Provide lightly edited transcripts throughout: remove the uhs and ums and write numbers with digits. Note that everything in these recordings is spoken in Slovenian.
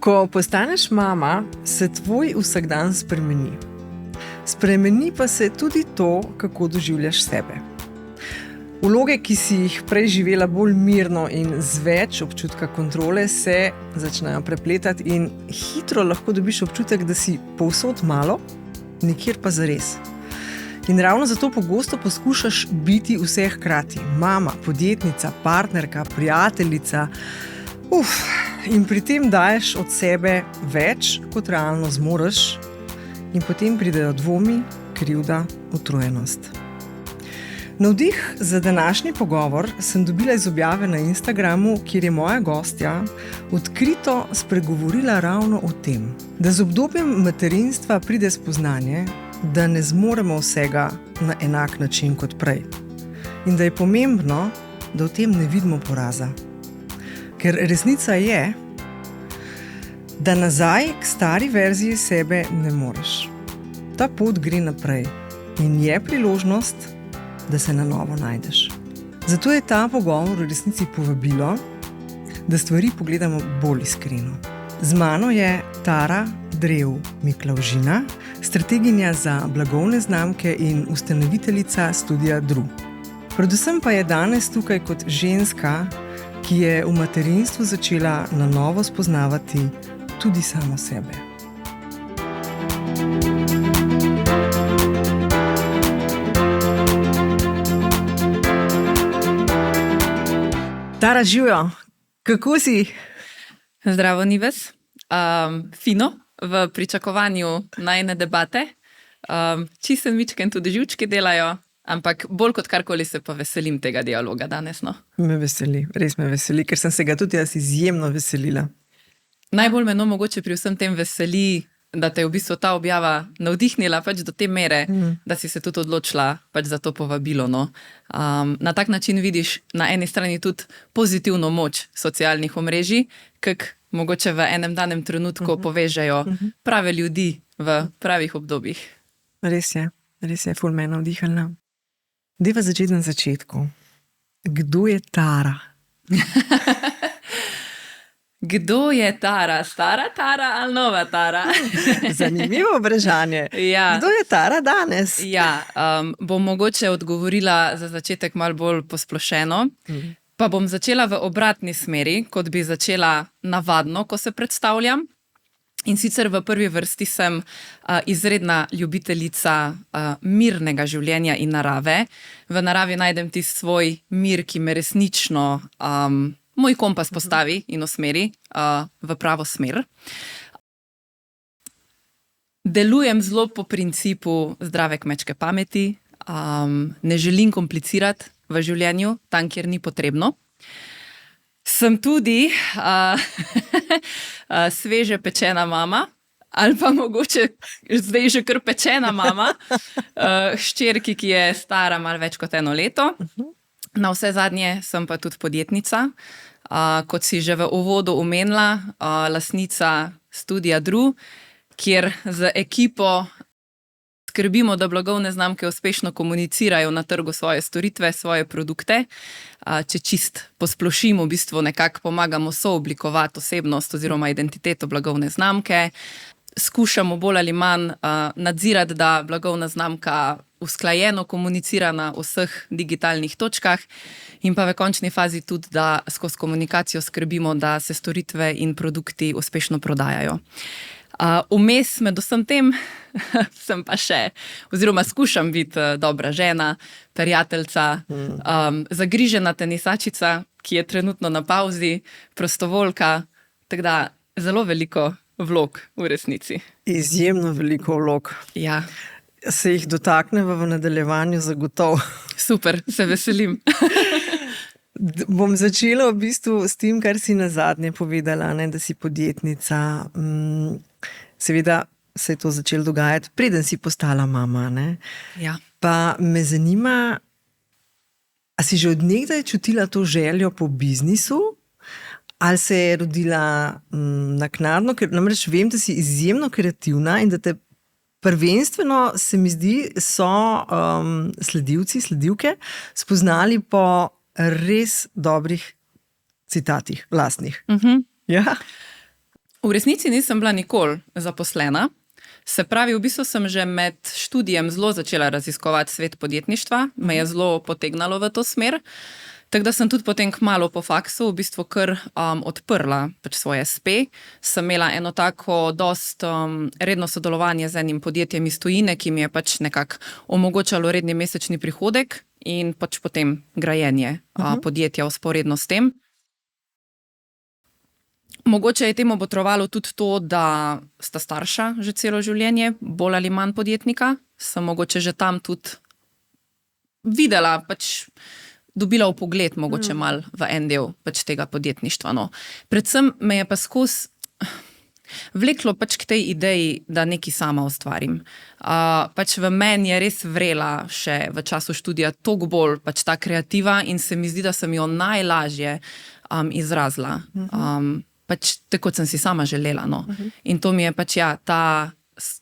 Ko postaneš mama, se tvoj vsakdan spremeni. Spremeni pa se tudi to, kako doživljaš sebe. Vloge, ki si jih prej živela bolj mirno in z več občutka kontrole, se začnejo prepletati in hitro lahko dobiš občutek, da si povsod malo, nikjer pa zares. In ravno zato pogosto poskušaš biti vse hkrati. Mama, podjetnica, partnerka, prijateljica. In pri tem daješ od sebe več, kot realno zmoreš, in potem pridejo dvomi, krivda, utrujenost. Navdih za današnji pogovor sem dobila iz objave na Instagramu, kjer je moja gostja odkrito spregovorila ravno o tem, da z obdobjem materinstva pride spoznanje, da ne zmoremo vsega na enak način kot prej. In da je pomembno, da v tem ne vidimo poraza. Ker resnica je, da nazaj k stari verziji sebe ne moreš. Ta pot gre naprej in je priložnost, da se na novo najdeš. Zato je ta pogovor v resnici povabilo, da stvari pogledamo bolj iskreno. Z mano je Tara Drev Miklavžina, strateginja za blagovne znamke in ustanoviteljica studia Dru. Predvsem pa je danes tukaj kot ženska, ki je v materinstvu začela na novo spoznavati tudi samo sebe. Tara, živjo, kako si? Zdravo, Nives. Fino, v pričakovanju najne debate. Čisen mičken tudi živčki delajo, ampak bolj kot karkoli se pa veselim tega dialoga danes. No? Me veseli, res me veseli, ker sem se ga tudi jaz izjemno veselila. Najbolj me mogoče pri vsem tem veseli, da te je v bistvu ta objava navdihnila pač do te mere, da si se tudi odločila pač za to povabilo. No? Na tak način vidiš na eni strani tudi pozitivno moč socialnih omrežij, kak mogoče v enem danem trenutku povežejo prave ljudi v pravih obdobjih. Res je, ful me navdihnila. Deva začeti na začetku. Kdo je Tara? Kdo je Tara? Stara Tara ali nova Tara? Zanimivo vprašanje. Ja. Kdo je Tara danes? Ja, bom mogoče odgovorila za začetek malo bolj posplošeno, pa bom začela v obratni smeri, kot bi začela navadno, ko se predstavljam. In sicer v prvi vrsti sem izredna ljubiteljica mirnega življenja in narave. V naravi najdem tisti svoj mir, ki me resnično moj kompas postavi in usmeri v pravo smer. Delujem zelo po principu zdrave kmečke pameti, ne želim komplicirati v življenju, tam, kjer ni potrebno. Sem tudi sveže pečena mama, ali pa mogoče zdaj že kar pečena mama, hčerki, ki je stara malo več kot 1 leto. Na vse zadnje sem pa tudi podjetnica, kot si že v uvodu omenila, lastnica studia Dru, kjer z ekipo skrbimo, da blagovne znamke uspešno komunicirajo na trgu svoje storitve, svoje produkte. Če čist posplošimo, v bistvu nekako pomagamo sooblikovati osebnost oziroma identiteto blagovne znamke. Skušamo bolj ali manj nadzirati, da blagovna znamka usklajeno komunicira na vseh digitalnih točkah in pa v končni fazi tudi, da skozi komunikacijo skrbimo, da se storitve in produkti uspešno prodajajo. Vmes med vsem tem sem pa še, oziroma skušam biti dobra žena, prijateljica, zagrižena tenisačica, ki je trenutno na pauzi, prostovoljka, tako da zelo veliko vlog v resnici. Izjemno veliko vlog. Ja. Se jih dotakneva v nadaljevanju zagotovo. Super, se veselim. Bom začela v bistvu s tem, kar si nazadnje povedala, ne, da si podjetnica. Seveda se je to začelo dogajati, preden si postala mama. Ne? Ja. Pa me zanima, a si že od nekdaj čutila to željo po biznisu, ali se je rodila naknadno, ker namreč vem, da si izjemno kreativna in da te prvenstveno, se mi zdi, so sledilke spoznali po res dobrih citatih, lastnih. Mhm. Ja. V resnici nisem bila nikoli zaposlena. Se pravi, v bistvu sem že med študijem zelo začela raziskovati svet podjetništva, me je zelo potegnalo v to smer. Tako da sem tudi potem kmalu po faksu v bistvu kar odprla pač svoj SP. Sem imela eno tako dost redno sodelovanje z enim podjetjem iz tujine, ki mi je pač nekako omogočalo redni mesečni prihodek in pač potem grajenje podjetja vzporedno s tem. Mogoče je temu botrovalo tudi to, da sta starša že celo življenje, bolj ali manj podjetnika. Sem mogoče že tam tudi videla, pač dobila vpogled mogoče mal v en del pač tega podjetništva. No. Predvsem me je pa skozi vleklo pač k tej ideji, da nekaj sama ustvarim. Pač v meni je res vrela še v času študija toliko bolj pač ta kreativa in se mi zdi, da sem jo najlažje izrazila. Pač tako, kot sem si sama želela. No. In to mi je pač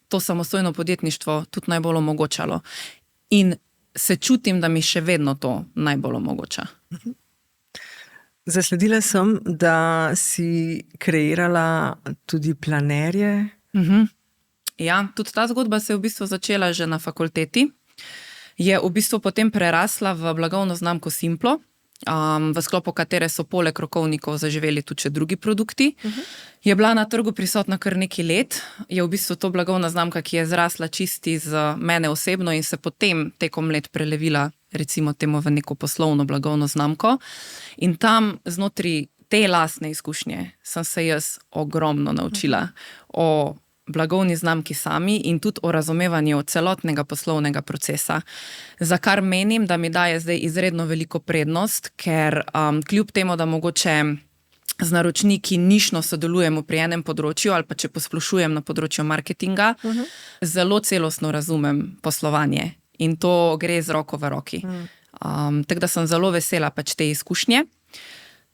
to samostojno podjetništvo tudi najbolj omogočalo. In se čutim, da mi še vedno to najbolj omogoča. Zasledila sem, da si kreirala tudi planerje. Ja, tudi ta zgodba se je v bistvu začela že na fakulteti. Je v bistvu potem prerasla v blagovno znamko Simplo, v sklopu katere so poleg rokovnikov zaživeli tudi še drugi produkti. Je bila na trgu prisotna kar nekaj let. Je v bistvu to blagovna znamka, ki je zrasla čisti z mene osebno in se potem tekom let prelevila recimo temu v neko poslovno blagovno znamko. In tam znotri te lastne izkušnje sem se jaz ogromno naučila o blagovni znamki sami in tudi o razumevanju celotnega poslovnega procesa, za kar menim, da mi daje zdaj izredno veliko prednost, ker kljub temu, da mogoče z naročniki nišno sodelujemo pri enem področju ali pa če posplošujem na področju marketinga, zelo celostno razumem poslovanje in to gre z roko v roki. Tako da sem zelo vesela pač te izkušnje.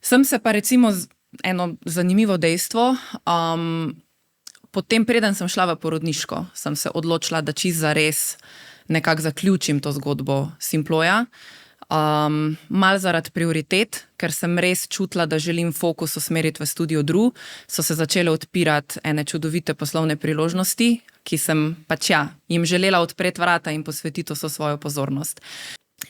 Sem se pa recimo eno zanimivo dejstvo, potem, preden sem šla v porodniško, sem se odločila, da čisto zares nekako zaključim to zgodbo Simploja. Malo zaradi prioritet, ker sem res čutila, da želim fokus usmeriti v Studio Dru, so se začele odpirati ene čudovite poslovne priložnosti, ki sem pač jim želela odpreti vrata in posvetiti vso svojo pozornost.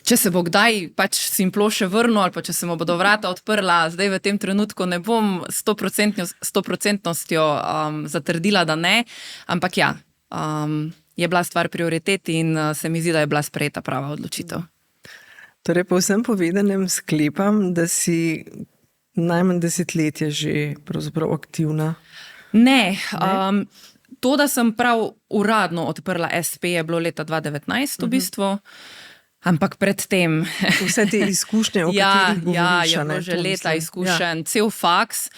Če se bo kdaj pač Simplo še vrnil ali pa če se mu bodo vrata odprla, zdaj v tem trenutku ne bom 100% zatrdila, da ne, ampak je bila stvar prioritet in se mi zdi, da je bila sprejeta prava odločitev. Torej, po vsem povedanem sklepam, da si najmanj 10 let je že pravzaprav aktivna. Ne. To, da sem prav uradno odprla SP, je bilo leta 2019 v bistvu. Ampak predtem vse te izkušnje, o katerih govoriš. Je bilo že leta izkušenj, cel faks.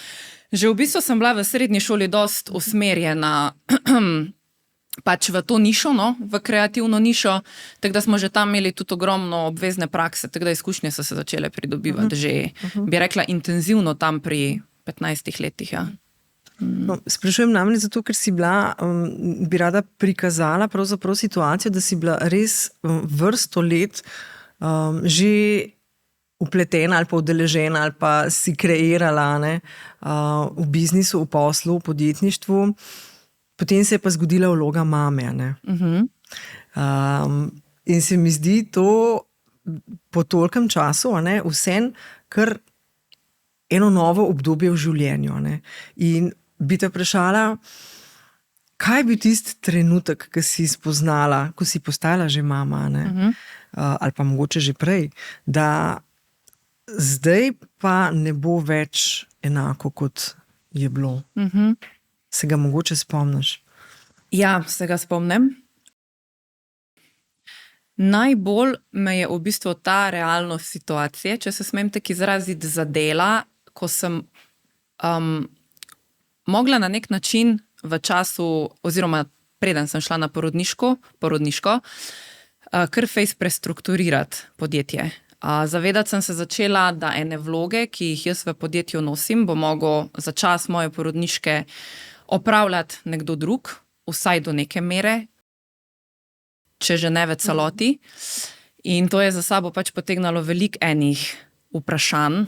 Že v bistvu sem bila v srednji šoli dost usmerjena pač v to nišo, v kreativno nišo, tako da smo že tam imeli tudi ogromno obvezne prakse, tako da izkušnje so se začele pridobivati že, bi rekla, intenzivno tam pri 15 letih, No, sprašujem namreč zato, ker si bila, bi rada prikazala pravzaprav situacijo, da si bila res vrsto let že upletena ali pa udeležena ali pa si kreirala v biznisu, v poslu, v podjetništvu. Potem se je pa zgodila vloga mame. In se mi zdi to po tolkem času vsem kar eno novo obdobje v življenju. In bi te vprašala, kaj je bil tisti trenutek, ki si spoznala, ko si postala že mama, ali pa mogoče že prej, da zdaj pa ne bo več enako, kot je bilo. Se ga mogoče spomniš? Ja, se ga spomnim. Najbolj me je v bistvu ta realnost situacije, če se smem tako izraziti, zadela, ko sem mogla na nek način v času, oziroma preden sem šla na porodniško, kar fejst prestrukturirati podjetje. Zavedati sem se začela, da ene vloge, ki jih jaz v podjetju nosim, bo mogel za čas moje porodniške opravljati nekdo drug, vsaj do neke mere, če že ne v celoti. In to je za sabo pač potegnalo veliko enih vprašanj,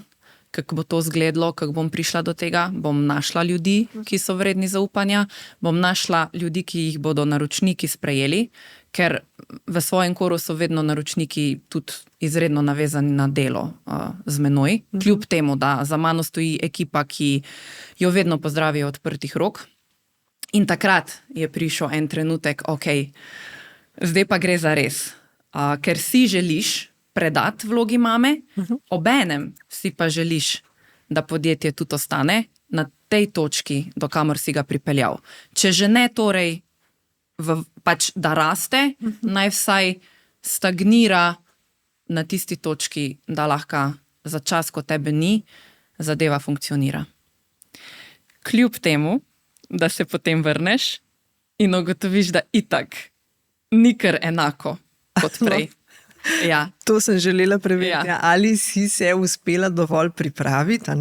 kako bo to izgledalo, kako bom prišla do tega, bom našla ljudi, ki so vredni zaupanja, bom našla ljudi, ki jih bodo naročniki sprejeli, ker v svojem koru so vedno naročniki tudi izredno navezani na delo z menoj, kljub temu, da za mano stoji ekipa, ki jo vedno pozdravijo odprtih rok. In takrat je prišel en trenutek, ok, zdaj pa gre za res, ker si želiš predati vlogi mame, obenem si pa želiš, da podjetje tudi ostane na tej točki, do kamor si ga pripeljal. Če že ne torej, pač da raste, naj vsaj stagnira na tisti točki, da lahko za čas, ko tebe ni, zadeva funkcionira. Kljub temu, da se potem vrneš in ugotoviš, da itak ni kar enako kot prej. Ja. To sem želela preveriti, ali si se uspela dovolj pripraviti,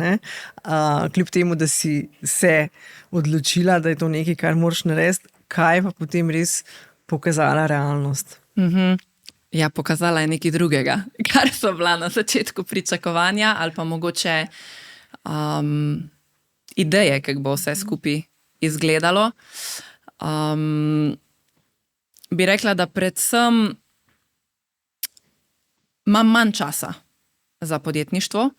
kljub temu, da si se odločila, da je to nekaj, kar moraš narediti, kaj pa potem res pokazala realnost? Ja, pokazala je nekaj drugega, kar so bila na začetku pričakovanja ali pa mogoče ideje, kako bo vse skupaj izgledalo. Bi rekla, da predvsem imam manj časa za podjetništvo,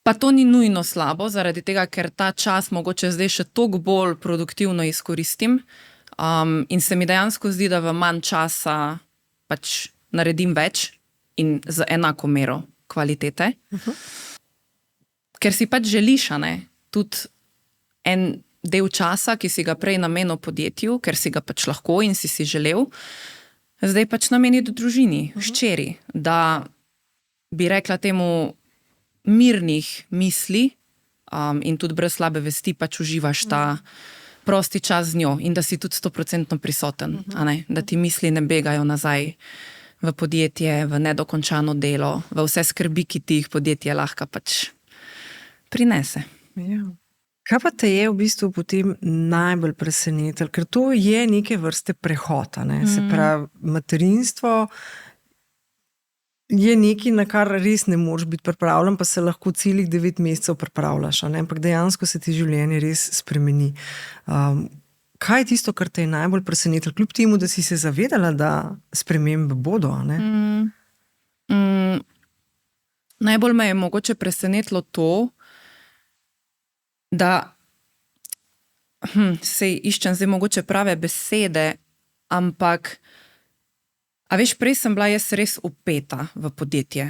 pa to ni nujno slabo, zaradi tega, ker ta čas mogoče zdaj še toliko bolj produktivno izkoristim in se mi dejansko zdi, da v manj časa pač naredim več in z enako mero kvalitete. Ker si pač želiš, tudi en del časa, ki si ga prej namenil podjetju, ker si ga pač lahko in si želel, zdaj pač nameniti družini, hčeri, da bi rekla temu mirnih misli in tudi brez slabe vesti pač uživaš ta prosti čas z njo in da si tudi 100% prisoten, da ti misli ne begajo nazaj v podjetje, v nedokončano delo, v vse skrbi, ki ti jih podjetje lahko pač prinese. Ja. Kaj pa te je v bistvu potem najbolj presenetilo? Ker to je neke vrste prehod, se pravi, materinstvo je nekaj, na kar res ne moreš biti pripravljen, pa se lahko celih 9 mesecev pripravljaš, ampak dejansko se ti življenje res spremeni. Kaj je tisto, kar te je najbolj presenetilo, kljub temu, da si se zavedala, da spremembe bodo? Najbolj me je mogoče presenetilo to, da se iščem zdaj mogoče prave besede, ampak a veš, prej sem bila jaz res vpeta v podjetje.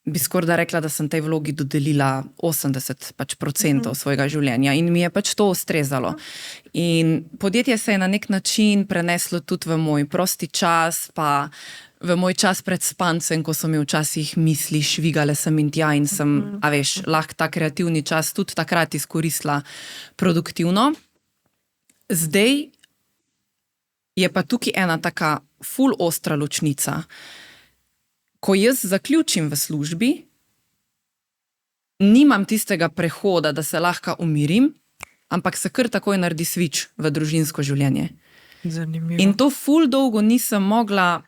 Bi skoraj rekla, da sem tej vlogi dodelila 80% svojega življenja in mi je pač to ustrezalo. In podjetje se je na nek način preneslo tudi v moj prosti čas, pa v moj čas pred spancem, ko so mi včasih misli švigale sem in tja in sem, a veš, lahko ta kreativni čas tudi takrat izkoristila produktivno. Zdaj je pa tukaj ena taka ful ostra ločnica. Ko jaz zaključim v službi, nimam tistega prehoda, da se lahko umirim, ampak se kar takoj naredi switch v družinsko življenje. Zanimivo. In to ful dolgo nisem mogla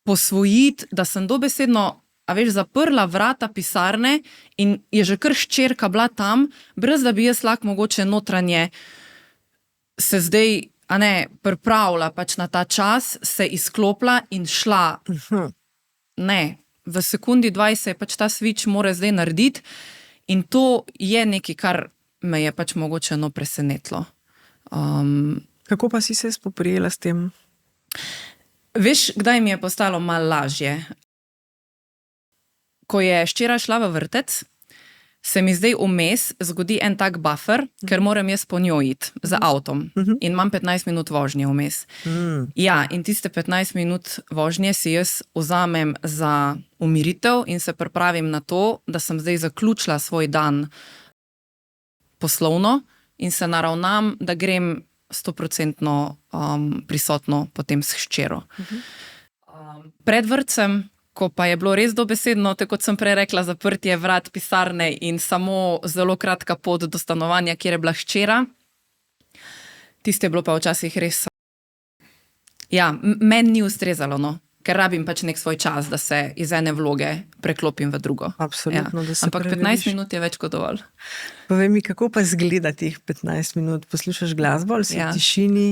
posvojiti, da sem dobesedno, a veš, zaprla vrata pisarne in je že kar hčerka bila tam, brez da bi jaz lahko mogoče notranje se zdaj, pripravila pač na ta čas, se izklopila in šla. Ne, v sekundi 20 je pač ta switch mora zdaj narediti in to je nekaj, kar me je pač mogoče presenetilo. Kako pa si se spoprijela s tem? Veš, kdaj mi je postalo malo lažje? Ko je hčera šla v vrtec, se mi zdaj vmes zgodi en tak buffer, ker moram jaz po njo iti z avtom in imam 15 minut vožnje vmes. Ja, in tiste 15 minut vožnje si jaz vzamem za umiritev in se pripravim na to, da sem zdaj zaključila svoj dan poslovno in se naravnam, da grem 100% prisotno potem s hčero. Pred vrtcem, ko pa je bilo res dobesedno, tako kot sem prej rekla, zaprtje vrat pisarne in samo zelo kratka pot do stanovanja, kjer je bila hčera, tiste je bilo pa včasih res... Ja, meni ni ustrezalo, ker rabim pač nek svoj čas, da se iz ene vloge preklopim v drugo. Absolutno, da se Ampak 15 minut je več kot dovolj. Povej mi, kako pa izgleda teh 15 minut? Poslušaš glasbo ali si v tišini?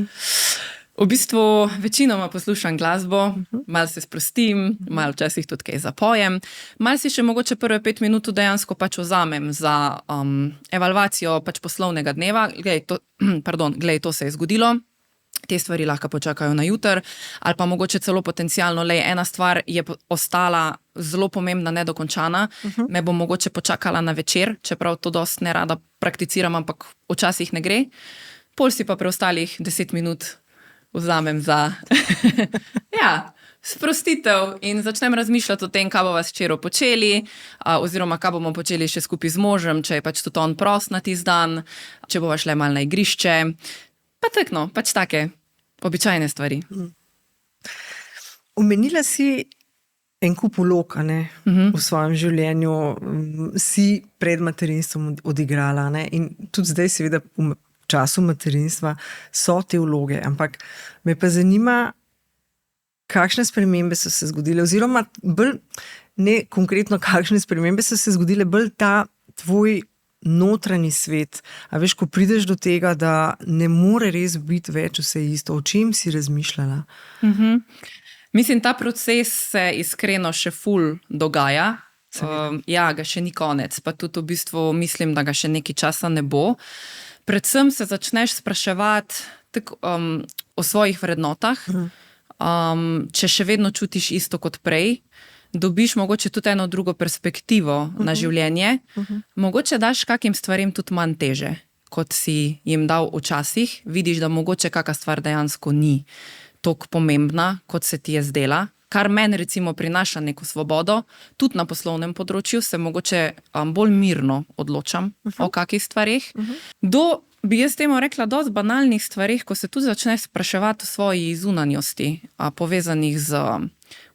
V bistvu večinoma poslušam glasbo, malo se sprostim, malo včasih tudi kaj zapojem, malo si še mogoče prve 5 minut dejansko pač vzamem za evalvacijo pač poslovnega dneva. Glej, to se je zgodilo, te stvari lahko počakajo na jutr, ali pa mogoče celo potencialno, ena stvar je ostala zelo pomembna, nedokončana, me bo mogoče počakala na večer, čeprav to dosti nerada prakticiram, ampak včasih ne gre. Pol si pa preostalih 10 minut vzamem za sprostitev in začnem razmišljati o tem, kaj bomo s hčerjo počeli, oziroma kaj bomo počeli še skupaj z možem, če je pač tudi on prost na tisti dan, če bova šle malo na igrišče. Pa takno, pač take običajne stvari. Omenila si en kup vlog, v svojem življenju, si pred materinstvom odigrala, in tudi zdaj seveda v času materinstva so te vloge, ampak me pa zanima, kakšne spremembe so se zgodile, oziroma bolj ne konkretno kakšne spremembe so se zgodile, bolj ta tvoj notranji svet. A veš, ko prideš do tega, da ne more res biti več vse isto, o čem si razmišljala? Mislim, ta proces se iskreno še ful dogaja. Ga še ni konec, pa tudi v bistvu mislim, da ga še nekaj časa ne bo. Predvsem se začneš spraševati o svojih vrednotah, če še vedno čutiš isto kot prej, dobiš mogoče tudi eno drugo perspektivo na življenje, mogoče daš kakim stvarem tudi manj teže, kot si jim dal včasih, vidiš, da mogoče kaka stvar dejansko ni toliko pomembna, kot se ti je zdela, kar meni recimo prinaša neko svobodo, tudi na poslovnem področju se mogoče bolj mirno odločam o kakih stvareh. Bi jaz temu rekla, dosti banalnih stvareh, ko se tudi začneš spraševati o svoji zunanjosti, povezanih z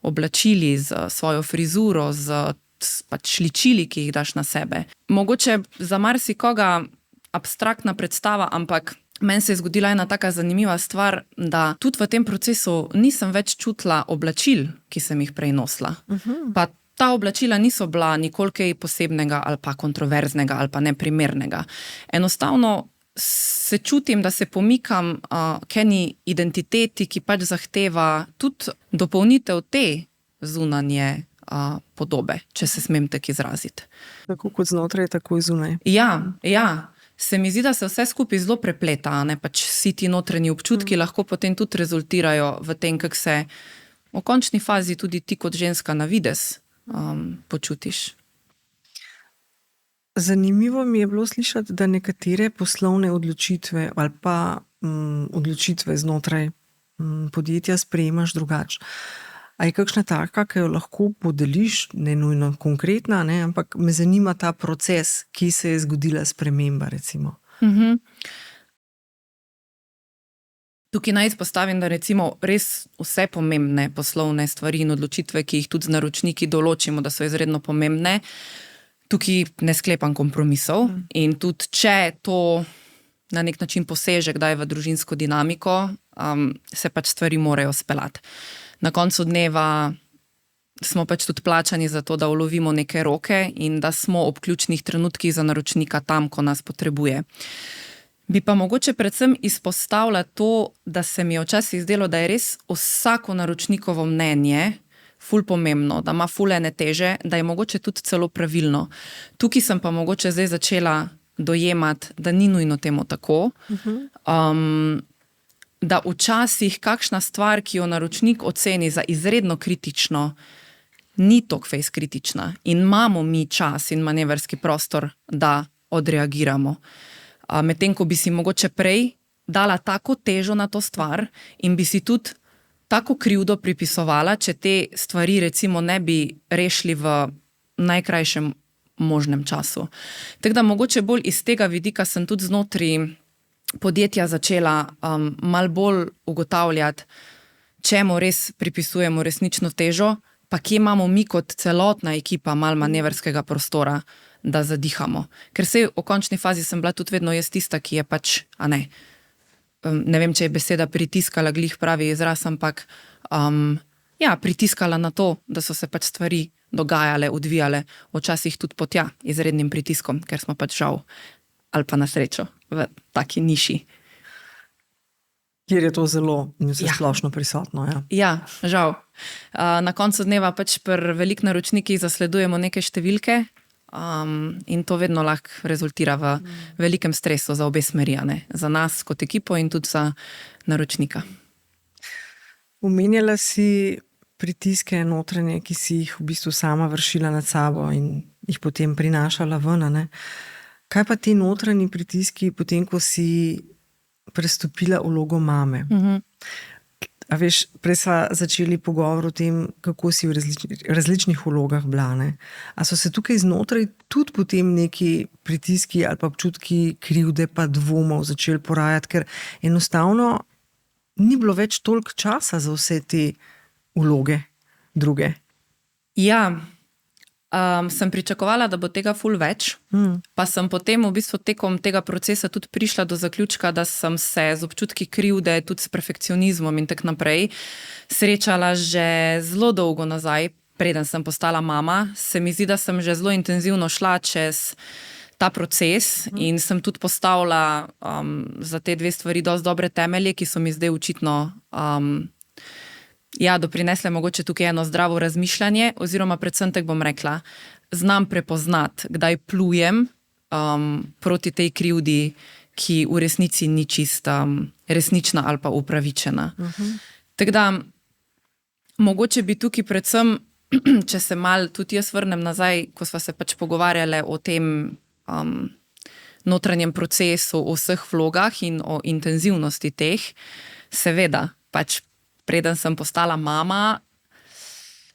oblačili, z svojo frizuro, z pač ličili, ki jih daš na sebe. Mogoče za marsikoga abstraktna predstava, ampak meni se je zgodila ena taka zanimiva stvar, da tudi v tem procesu nisem več čutila oblačil, ki sem jih prej nosila. Pa ta oblačila niso bila nikoli kaj posebnega ali pa kontroverznega ali pa neprimernega. Enostavno se čutim, da se pomikam k eni identiteti, ki pač zahteva tudi dopolnitev te zunanje podobe, če se smem tako izraziti. Tako kot znotraj, tako zunaj. Ja. Se mi zdi, da se vse skupaj zelo prepleta, pač vsi ti notranji občutki lahko potem tudi rezultirajo v tem, kako se v končni fazi tudi ti kot ženska na videz počutiš. Zanimivo mi je bilo slišati, da nekatere poslovne odločitve ali pa odločitve znotraj podjetja sprejemaš drugače. A je kakšna taka, ki jo lahko podeliš, ne nujno konkretna, ampak me zanima ta proces, ki se je zgodila sprememba, recimo. Tukaj naj izpostavim, da recimo res vse pomembne poslovne stvari in odločitve, ki jih tudi z naročniki določimo, da so izredno pomembne, tukaj ne sklepam kompromisov in tudi če to na nek način poseže kdaj v družinsko dinamiko, se pač stvari morajo speljati. Na koncu dneva smo pač tudi plačani za to, da ulovimo neke roke in da smo ob ključnih trenutkih za naročnika tam, ko nas potrebuje. Bi pa mogoče predvsem izpostavila to, da se mi je včasih zdelo, da je res vsako naročnikovo mnenje ful pomembno, da ima ful ene teže, da je mogoče tudi celo pravilno. Tukaj sem pa mogoče zdaj začela dojemati, da ni nujno temu tako, da včasih kakšna stvar, ki jo naročnik oceni za izredno kritično, ni toliko fejs kritična in imamo mi čas in manevrski prostor, da odreagiramo. Medtem, ko bi si mogoče prej dala tako težo na to stvar in bi si tudi tako krivdo pripisovala, če te stvari recimo ne bi rešili v najkrajšem možnem času. Tako da mogoče bolj iz tega vidika sem tudi znotraj podjetja začela malo bolj ugotavljati, čemu res pripisujemo resnično težo, pa kje imamo mi kot celotna ekipa malo manevrskega prostora, da zadihamo. Ker v končni fazi sem bila tudi vedno jaz tista, ki je pač, ne vem, če je beseda pritiskala glih pravi izraz, ampak ja, pritiskala na to, da so se pač stvari dogajale, odvijale, včasih tudi pod izrednim pritiskom, ker smo pač žal ali pa na srečo v taki niši. Kjer je to zelo in vse splošno prisotno. Ja, ja žal. Na koncu dneva pač pri velikih naročnikih zasledujemo neke številke in to vedno lahko rezultira v velikem stresu za obe smeri, za nas kot ekipo in tudi za naročnika. Omenjala si pritiske notranje, ki si jih v bistvu sama vršila nad sabo in jih potem prinašala ven, ne? Kaj pa ti notranji pritiski, potem ko si prestopila vlogo mame? A veš, prej sva začeli pogovor o tem, kako si v različnih vlogah bila, ne? A so se tukaj znotraj tudi potem neki pritiski ali pa občutki krivde pa dvomov začeli porajati, ker enostavno ni bilo več toliko časa za vse te vloge druge? Ja, sem pričakovala, da bo tega ful več, pa sem potem v bistvu tekom tega procesa tudi prišla do zaključka, da sem se z občutki krivde, tudi s perfekcionizmom in tak naprej, srečala že zelo dolgo nazaj, preden sem postala mama. Se mi zdi, da sem že zelo intenzivno šla čez ta proces in sem tudi postavila za te dve stvari dosti dobre temelje, ki so mi zdaj očitno doprinesle mogoče tukaj eno zdravo razmišljanje, oziroma predvsem tako bom rekla, znam prepoznati, kdaj plujem proti tej krivdi, ki v resnici ni čista resnična ali pa upravičena. Tako da, mogoče bi tukaj predvsem, če se malo tudi jaz vrnem nazaj, ko sva se pač pogovarjale o tem notranjem procesu, o vseh vlogah in o intenzivnosti teh, seveda, pač preden sem postala mama,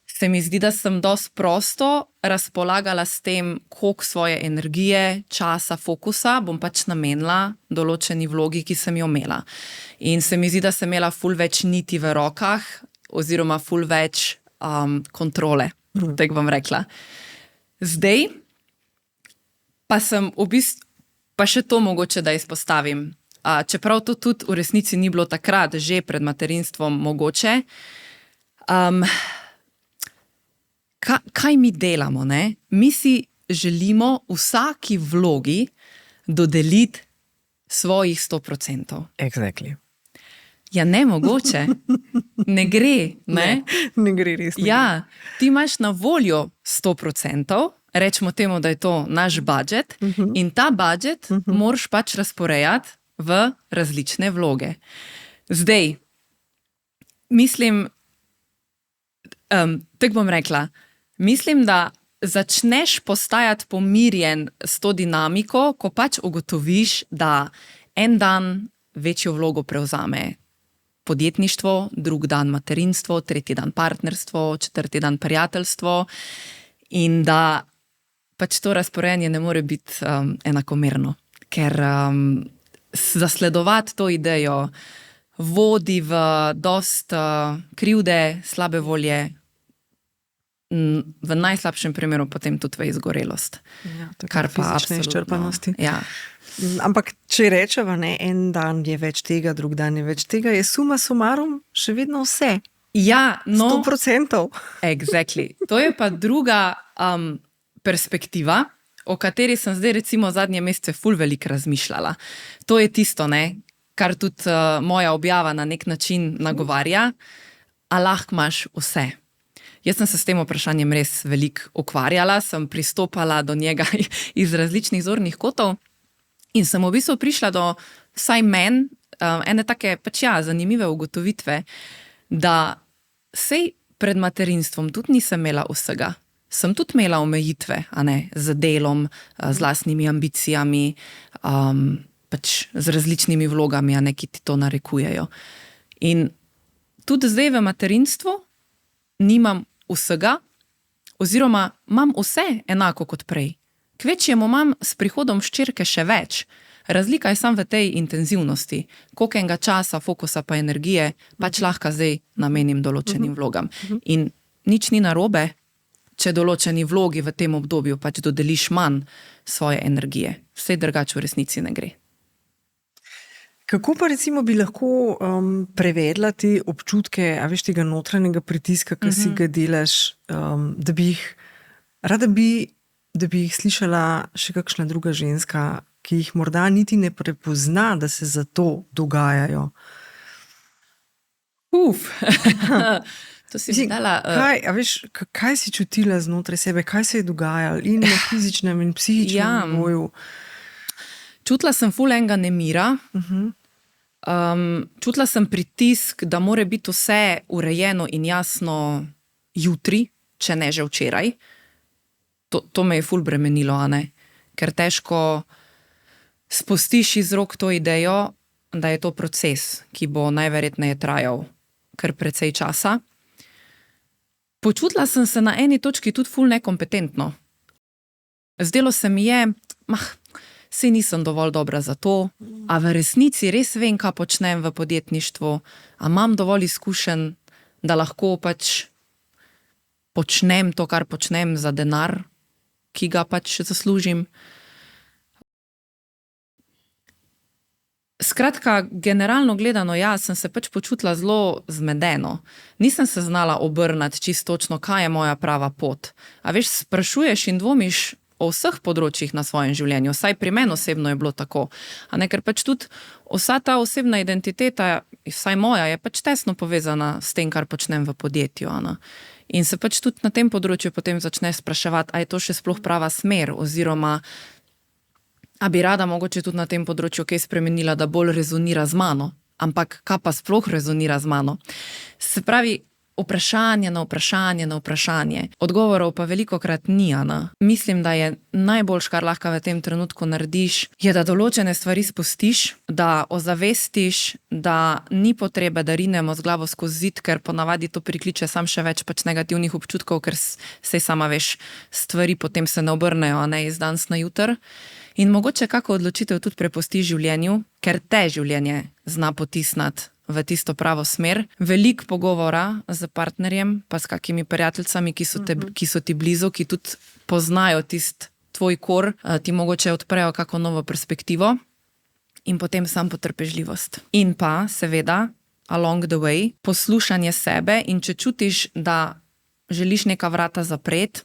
se mi zdi, da sem dosti prosto razpolagala s tem, koliko svoje energije, časa, fokusa bom pač namenila določeni vlogi, ki sem jo imela. In se mi zdi, da sem imela ful več niti v rokah, oziroma ful več kontrole, tako bom rekla. Zdaj pa sem v bistvu, pa še to mogoče, da izpostavim, čeprav to tudi v resnici ni bilo takrat, že pred materinstvom mogoče. Kaj mi delamo, ne? Mi si želimo vsaki vlogi dodeliti svojih 100%. Exactly. Ja, ne mogoče. Ne gre, ne? Ne gre res. Ja, ti imaš na voljo 100%, rečemo temu, da je to naš budžet, in ta budžet moraš pač razporejati v različne vloge. Zdaj, mislim, tako bom rekla, mislim, da začneš postajati pomirjen s to dinamiko, ko pač ugotoviš, da en dan večjo vlogo prevzame podjetništvo, drug dan materinstvo, tretji dan partnerstvo, četrti dan prijateljstvo in da pač to razporejanje ne more biti enakomerno, ker zasledovati to idejo vodi v dost krivde, slabe volje, v najslabšem primeru potem tudi v izgorelost. Ja, kar pa fizične izčrpanosti. Ja. Ampak če rečeva, ne, en dan je več tega, drug dan je več tega, je suma sumarum še vedno vse. Ja, no. 100%. Exactly. To je pa druga perspektiva, o kateri sem zdaj recimo zadnje mesece ful veliko razmišljala. To je tisto, ne, kar tudi moja objava na nek način nagovarja, a lahko imaš vse. Jaz sem se s tem vprašanjem res veliko ukvarjala, sem pristopala do njega iz različnih zornih kotov in sem v bistvu prišla do vsaj meni ene take pač zanimive ugotovitve, da sej pred materinstvom tudi nisem imela vsega. Sem tudi imela omejitve, a ne, z delom, z lastnimi ambicijami, pač z različnimi vlogami, a ne, ki ti to narekujejo. In tudi zdaj v materinstvu nimam vsega, oziroma imam vse enako kot prej. Kvečjemu imam s prihodom hčerke še več. Razlika je samo v tej intenzivnosti, koliko enega časa, fokusa pa energije pač lahko zdaj namenim določenim vlogam. In nič ni narobe, če določeni vlogi v tem obdobju pač dodeliš manj svoje energije. Vse drugače v resnici ne gre. Kako pa recimo bi lahko prevedla te občutke, a veš, tega notranjega pritiska, ki si ga delaš, da bi jih, rada bi, da bi jih slišala še kakšna druga ženska, ki jih morda niti ne prepozna, da se za to dogajajo. To si mi dala. Kaj si čutila znotraj sebe, kaj se je dogajalo in na fizičnem in psihičnem nivoju? Čutila sem ful enega nemira. Čutila sem pritisk, da mora biti vse urejeno in jasno jutri, če ne že včeraj. To me je ful bremenilo, a ne? Ker težko spustiš iz rok to idejo, da je to proces, ki bo najverjetneje trajal kar precej časa. Počutila sem se na eni točki tudi ful nekompetentno. Zdelo se mi je, saj nisem dovolj dobra za to, a v resnici res vem, kaj počnem v podjetništvu, a imam dovolj izkušenj, da lahko pač počnem to, kar počnem za denar, ki ga pač zaslužim. Skratka, generalno gledano, sem se pač počutila zelo zmedeno. Nisem se znala obrniti čisto točno, kaj je moja prava pot. A veš, sprašuješ in dvomiš o vseh področjih na svojem življenju, vsaj pri meni osebno je bilo tako. A ne, ker pač tudi vsa ta osebna identiteta, vsaj moja, je pač tesno povezana s tem, kar počnem v podjetju. In se pač tudi na tem področju potem začneš spraševati, a je to še sploh prava smer, oziroma a bi rada mogoče tudi na tem področju kaj spremenila, da bolj rezonira z mano. Ampak kaj pa sploh rezonira z mano? Se pravi, vprašanje na vprašanje na vprašanje. Odgovorov pa velikokrat ni. Mislim, da je najboljš, kar lahko v tem trenutku narediš, je, da določene stvari spustiš, da ozavestiš, da ni potrebe, da rinemo z glavo skozi zid, ker ponavadi to prikliče sam še več pač negativnih občutkov, ker sej sama veš, stvari potem se ne obrnejo, ne iz danes na jutr. In mogoče kako odločitev tudi prepustiš življenju, ker te življenje zna potisnati v tisto pravo smer. Veliko pogovora z partnerjem, pa s kakimi prijateljicami, ki so ti blizu, ki tudi poznajo tisti tvoj kor, ti mogoče odprejo kako novo perspektivo in potem sam potrpežljivost. In pa seveda, along the way, poslušanje sebe, in če čutiš, da želiš neka vrata zapreti,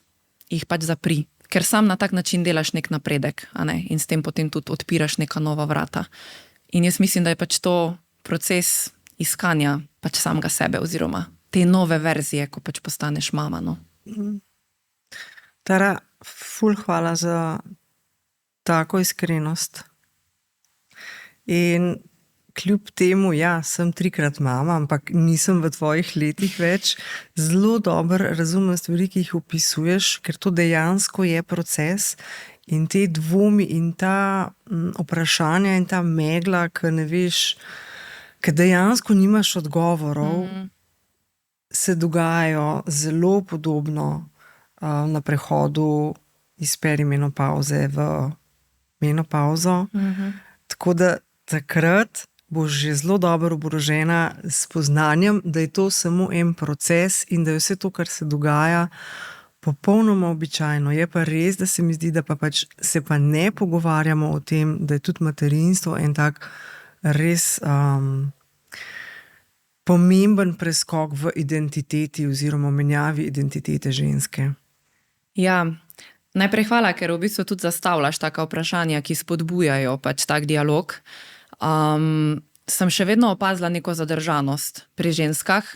jih pač zapri. Ker sam na tak način delaš nek napredek, a ne? In s tem potem tudi odpiraš neka nova vrata. In jaz mislim, da je pač to proces iskanja pač samega sebe oziroma te nove verzije, ko pač postaneš mama. Tara, ful hvala za tako iskrenost. In kljub temu, sem 3-krat mama, ampak nisem v tvojih letih več. Zelo dobro razumem stvari, ki jih opisuješ, ker to dejansko je proces in te dvomi in ta vprašanja in ta megla, ki ne veš, ki dejansko nimaš odgovorov, se dogajajo zelo podobno na prehodu iz perimenopavze v menopavzo. Tako da takrat boš že zelo dobro oborožena s spoznanjem, da je to samo en proces in da je vse to, kar se dogaja, popolnoma običajno. Je pa res, da se mi zdi, da pa pač se pa ne pogovarjamo o tem, da je tudi materinstvo en tak res pomemben preskok v identiteti oziroma menjavi identitete ženske. Najprej hvala, ker v bistvu tudi zastavljaš taka vprašanja, ki spodbujajo pač tak dialog. Sem še vedno opazila neko zadržanost pri ženskah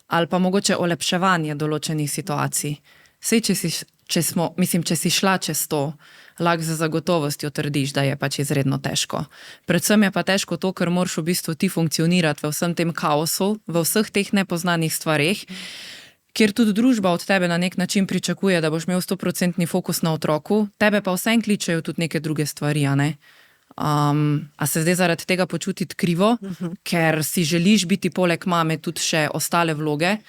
ali pa mogoče olepševanje določenih situacij. Sej, če si šla čez to, lahko za zagotovostjo trdiš, da je pač izredno težko. Predvsem je pa težko to, ker moraš v bistvu ti funkcionirati v vsem tem kaosu, v vseh teh nepoznanih stvareh, kjer tudi družba od tebe na nek način pričakuje, da boš imel 100% fokus na otroku, tebe pa vsem kličejo tudi neke druge stvari, a ne? A se zdaj zaradi tega počutiti krivo, ker si želiš biti poleg mame tudi še ostale vloge.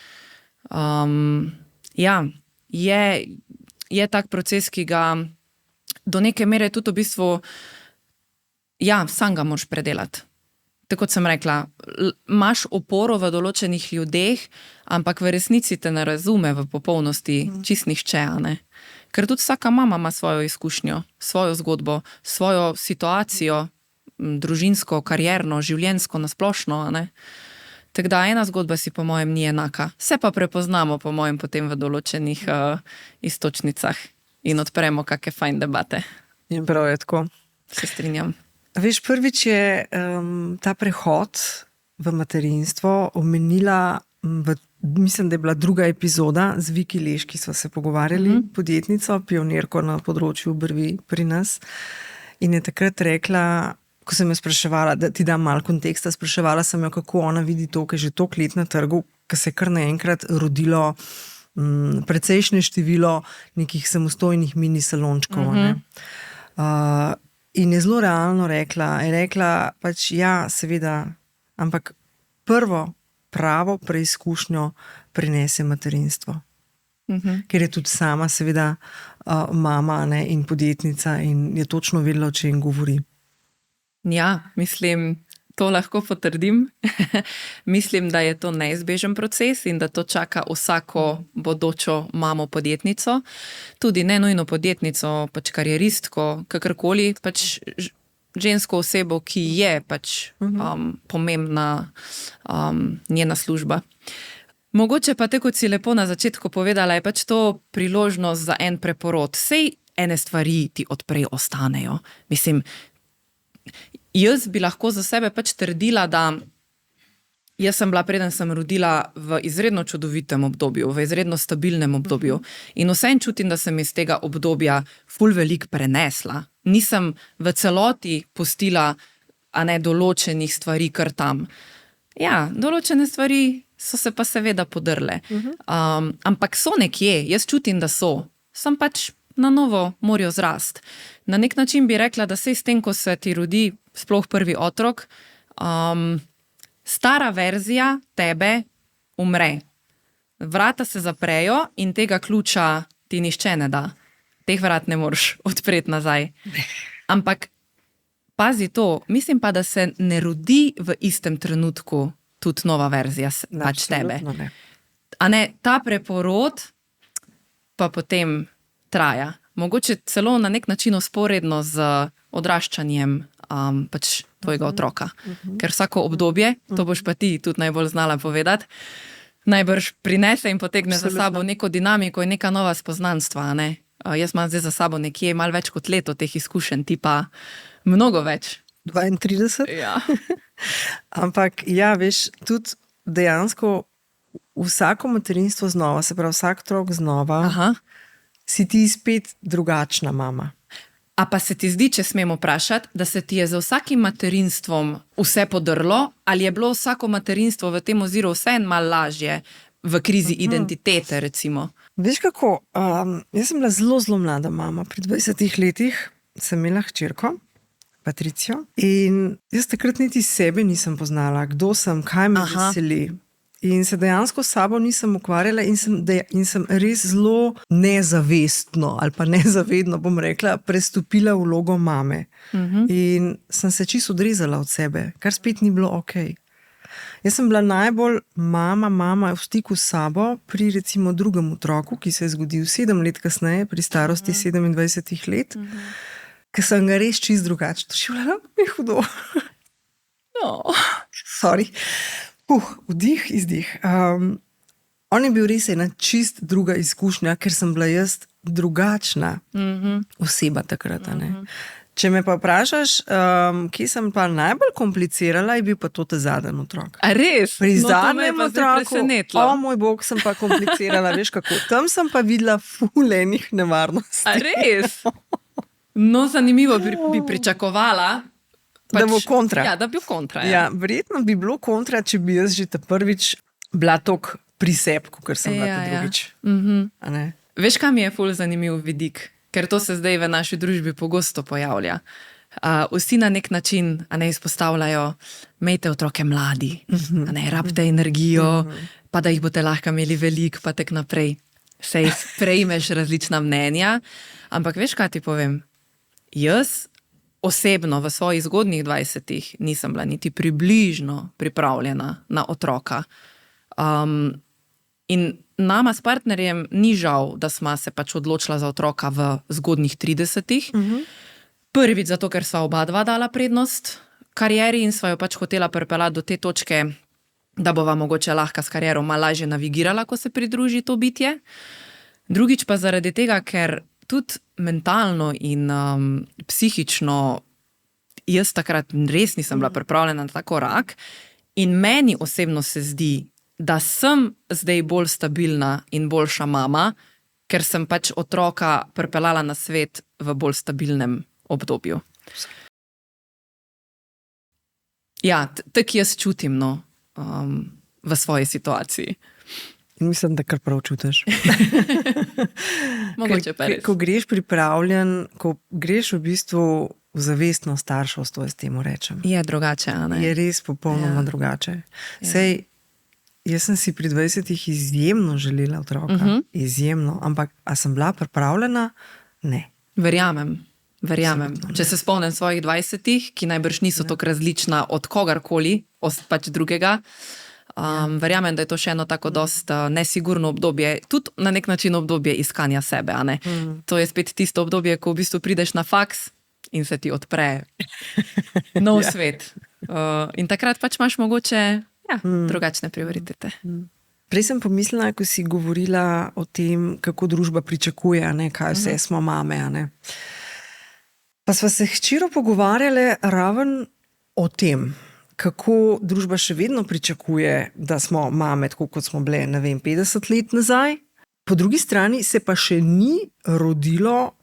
Je tak proces, ki ga do neke mere tudi v bistvu sam ga moraš predelati. Tako kot sem rekla, imaš oporo v določenih ljudeh, ampak v resnici te ne razume v popolnosti čist nihče, a ne? Ker tudi vsaka mama ima svojo izkušnjo, svojo zgodbo, svojo situacijo, družinsko, karierno, življenjsko nasplošno, a ne. Tako da ena zgodba si po mojem ni enaka. Se pa prepoznamo po mojem potem v določenih istočnicah in odpremo kakšne fajn debate. In prav je tako. Se strinjam. Veš, prvič je ta prehod v materinstvo omenila, mislim, da je bila druga epizoda z Viki Leški, sva se pogovarjali, podjetnico, pionirko na področju obrvi pri nas. In je takrat rekla, ko sem jo spraševala, da ti dam malo konteksta, spraševala sem jo, kako ona vidi to, ker je že toliko let na trgu, ker se je kar naenkrat rodilo precejšnje število nekih samostojnih mini salončkov. In je zelo realno rekla pač ja, seveda, ampak prvo pravo preizkušnjo prinese materinstvo. Ker je tudi sama seveda mama, ne, in podjetnica in je točno vedela, o čem govori. Ja, mislim, to lahko potrdim. Mislim, da je to neizbežen proces in da to čaka vsako bodočo mamo podjetnico. Tudi ne nujno podjetnico, pač karieristko, kakorkoli, pač žensko osebo, ki je pač pomembna njena služba. Mogoče pa te, kot si lepo na začetku povedala, je pač to priložnost za en preporod. Sej ene stvari ti odprej ostanejo. Mislim, jaz bi lahko za sebe pač trdila, da jaz sem bila, preden sem rodila, v izredno čudovitem obdobju, v izredno stabilnem obdobju. In vseeno čutim, da sem iz tega obdobja ful veliko prenesla. Nisem v celoti pustila določenih stvari kar tam. Ja, določene stvari so se pa seveda podrle. Ampak so nekje, jaz čutim, da so. Sem pač na novo morajo zrast. Na nek način bi rekla, da se s tem, ko se ti rodi sploh prvi otrok, stara verzija tebe umre. Vrata se zaprejo in tega ključa ti nišče ne da. Teh vrat ne moreš odpreti nazaj. Ampak pazi to, mislim pa, da se ne rodi v istem trenutku tudi nova verzija pač tebe. A ne, ta preporod pa potem traja. Mogoče celo na nek način vzporedno z odraščanjem pač tvojega otroka. Ker vsako obdobje, to boš pa ti tudi najbolj znala povedati, najbrž prinese in potegne za sabo neko dinamiko in neka nova spoznanstva. Ne? Jaz imam zdaj za sabo nekje malo več kot leto teh izkušenj, ti pa mnogo več. 32? Ja. Ampak ja, veš, tudi dejansko vsako materinstvo znova, se pravi vsak otrok znova, si ti spet drugačna mama. A pa se ti zdi, če smemo vprašati, da se ti je za vsakim materinstvom vse podrlo, ali je bilo vsako materinstvo v tem oziru vseeno malo lažje v krizi identitete, recimo? Veš kako, jaz sem bila zelo, zelo mlada mama. Pri 20 letih sem imela hčerko, Patricijo, in jaz takrat niti sebe nisem poznala, kdo sem, kaj me veseli. In se dejansko s sabo nisem ukvarjala in sem res zelo nezavestno ali pa nezavedno, bom rekla, prestopila vlogo mame. In sem se čisto odrezala od sebe, kar spet ni bilo okej. Jaz sem bila najbolj mama v stiku s sabo pri recimo drugem otroku, ki se je zgodil 7 let kasneje, pri starosti 27 let, ker sem ga res čisto drugače doživljala, mi je hudo. Sorry. Vdih, izdih. On je bil res ena čist druga izkušnja, ker sem bila jaz drugačna oseba takrat. Če me pa vprašaš, kje sem pa najbolj komplicirala, je bil pa to zadnji otrok. A res? Pri zadnjem otroku, moj bog, sem pa komplicirala, veš kako. Tam sem pa videla ful enih nevarnosti. A res? No, zanimivo bi pričakovala, da bo kontra. Ja, da bi bil kontra. Ja, verjetno bi bilo kontra, če bi jaz že prvič bila toliko pri sebi, kot sem bila drugič. Veš, kaj mi je ful zanimiv vidik? Ker to se zdaj v naši družbi pogosto pojavlja. Vsi na nek način izpostavljajo, imejte otroke mladi, rabite energijo, pa da jih boste lahko imeli veliko, pa tak naprej. Sej sprejmeš različna mnenja, ampak veš, kaj ti povem? Jaz osebno v svojih zgodnjih 20-ih nisem bila niti približno pripravljena na otroka. In nama s partnerjem ni žal, da sva se pač odločila za otroka v zgodnjih 30-ih. Prvič zato, ker sva oba dva dala prednost karieri in sva jo pač hotela pripeljati do te točke, da bova mogoče lahko s kariero malo lažje navigirala, ko se pridruži to bitje. Drugič pa zaradi tega, ker tudi mentalno in psihično jaz takrat res nisem bila pripravljena na ta korak in meni osebno se zdi, da sem zdaj bolj stabilna in boljša mama, ker sem pač otroka pripeljala na svet v bolj stabilnem obdobju. Ja, tako jaz čutim, no, v svoji situaciji. Mislim, da kar prav čutiš. Mogoče pa res. Ko greš pripravljen, ko greš v bistvu v zavestno starševstvo, jaz temu rečem. Je drugače, a ne? Je res popolnoma drugače. Sej, jaz sem si pri 20-ih izjemno želela otroka. Izjemno. Ampak, a sem bila pripravljena? Ne. Verjamem. Če se spomnim svojih 20-ih, ki najbrž niso tako različna od kogarkoli, pač drugega, verjamem, da je to še eno tako dost nesigurno obdobje, tudi na nek način obdobje iskanja sebe, a ne? To je spet tisto obdobje, ko v bistvu prideš na faks in se ti odpre nov svet. In takrat pač imaš mogoče drugačne prioritete. Prej sem pomislila, ko si govorila o tem, kako družba pričakuje, a ne, kaj vse smo mame, a ne. Pa sva se hčero pogovarjale raven o tem, kako družba še vedno pričakuje, da smo mame, tako kot smo bile, ne vem, 50 let nazaj. Po drugi strani se pa še ni rodilo,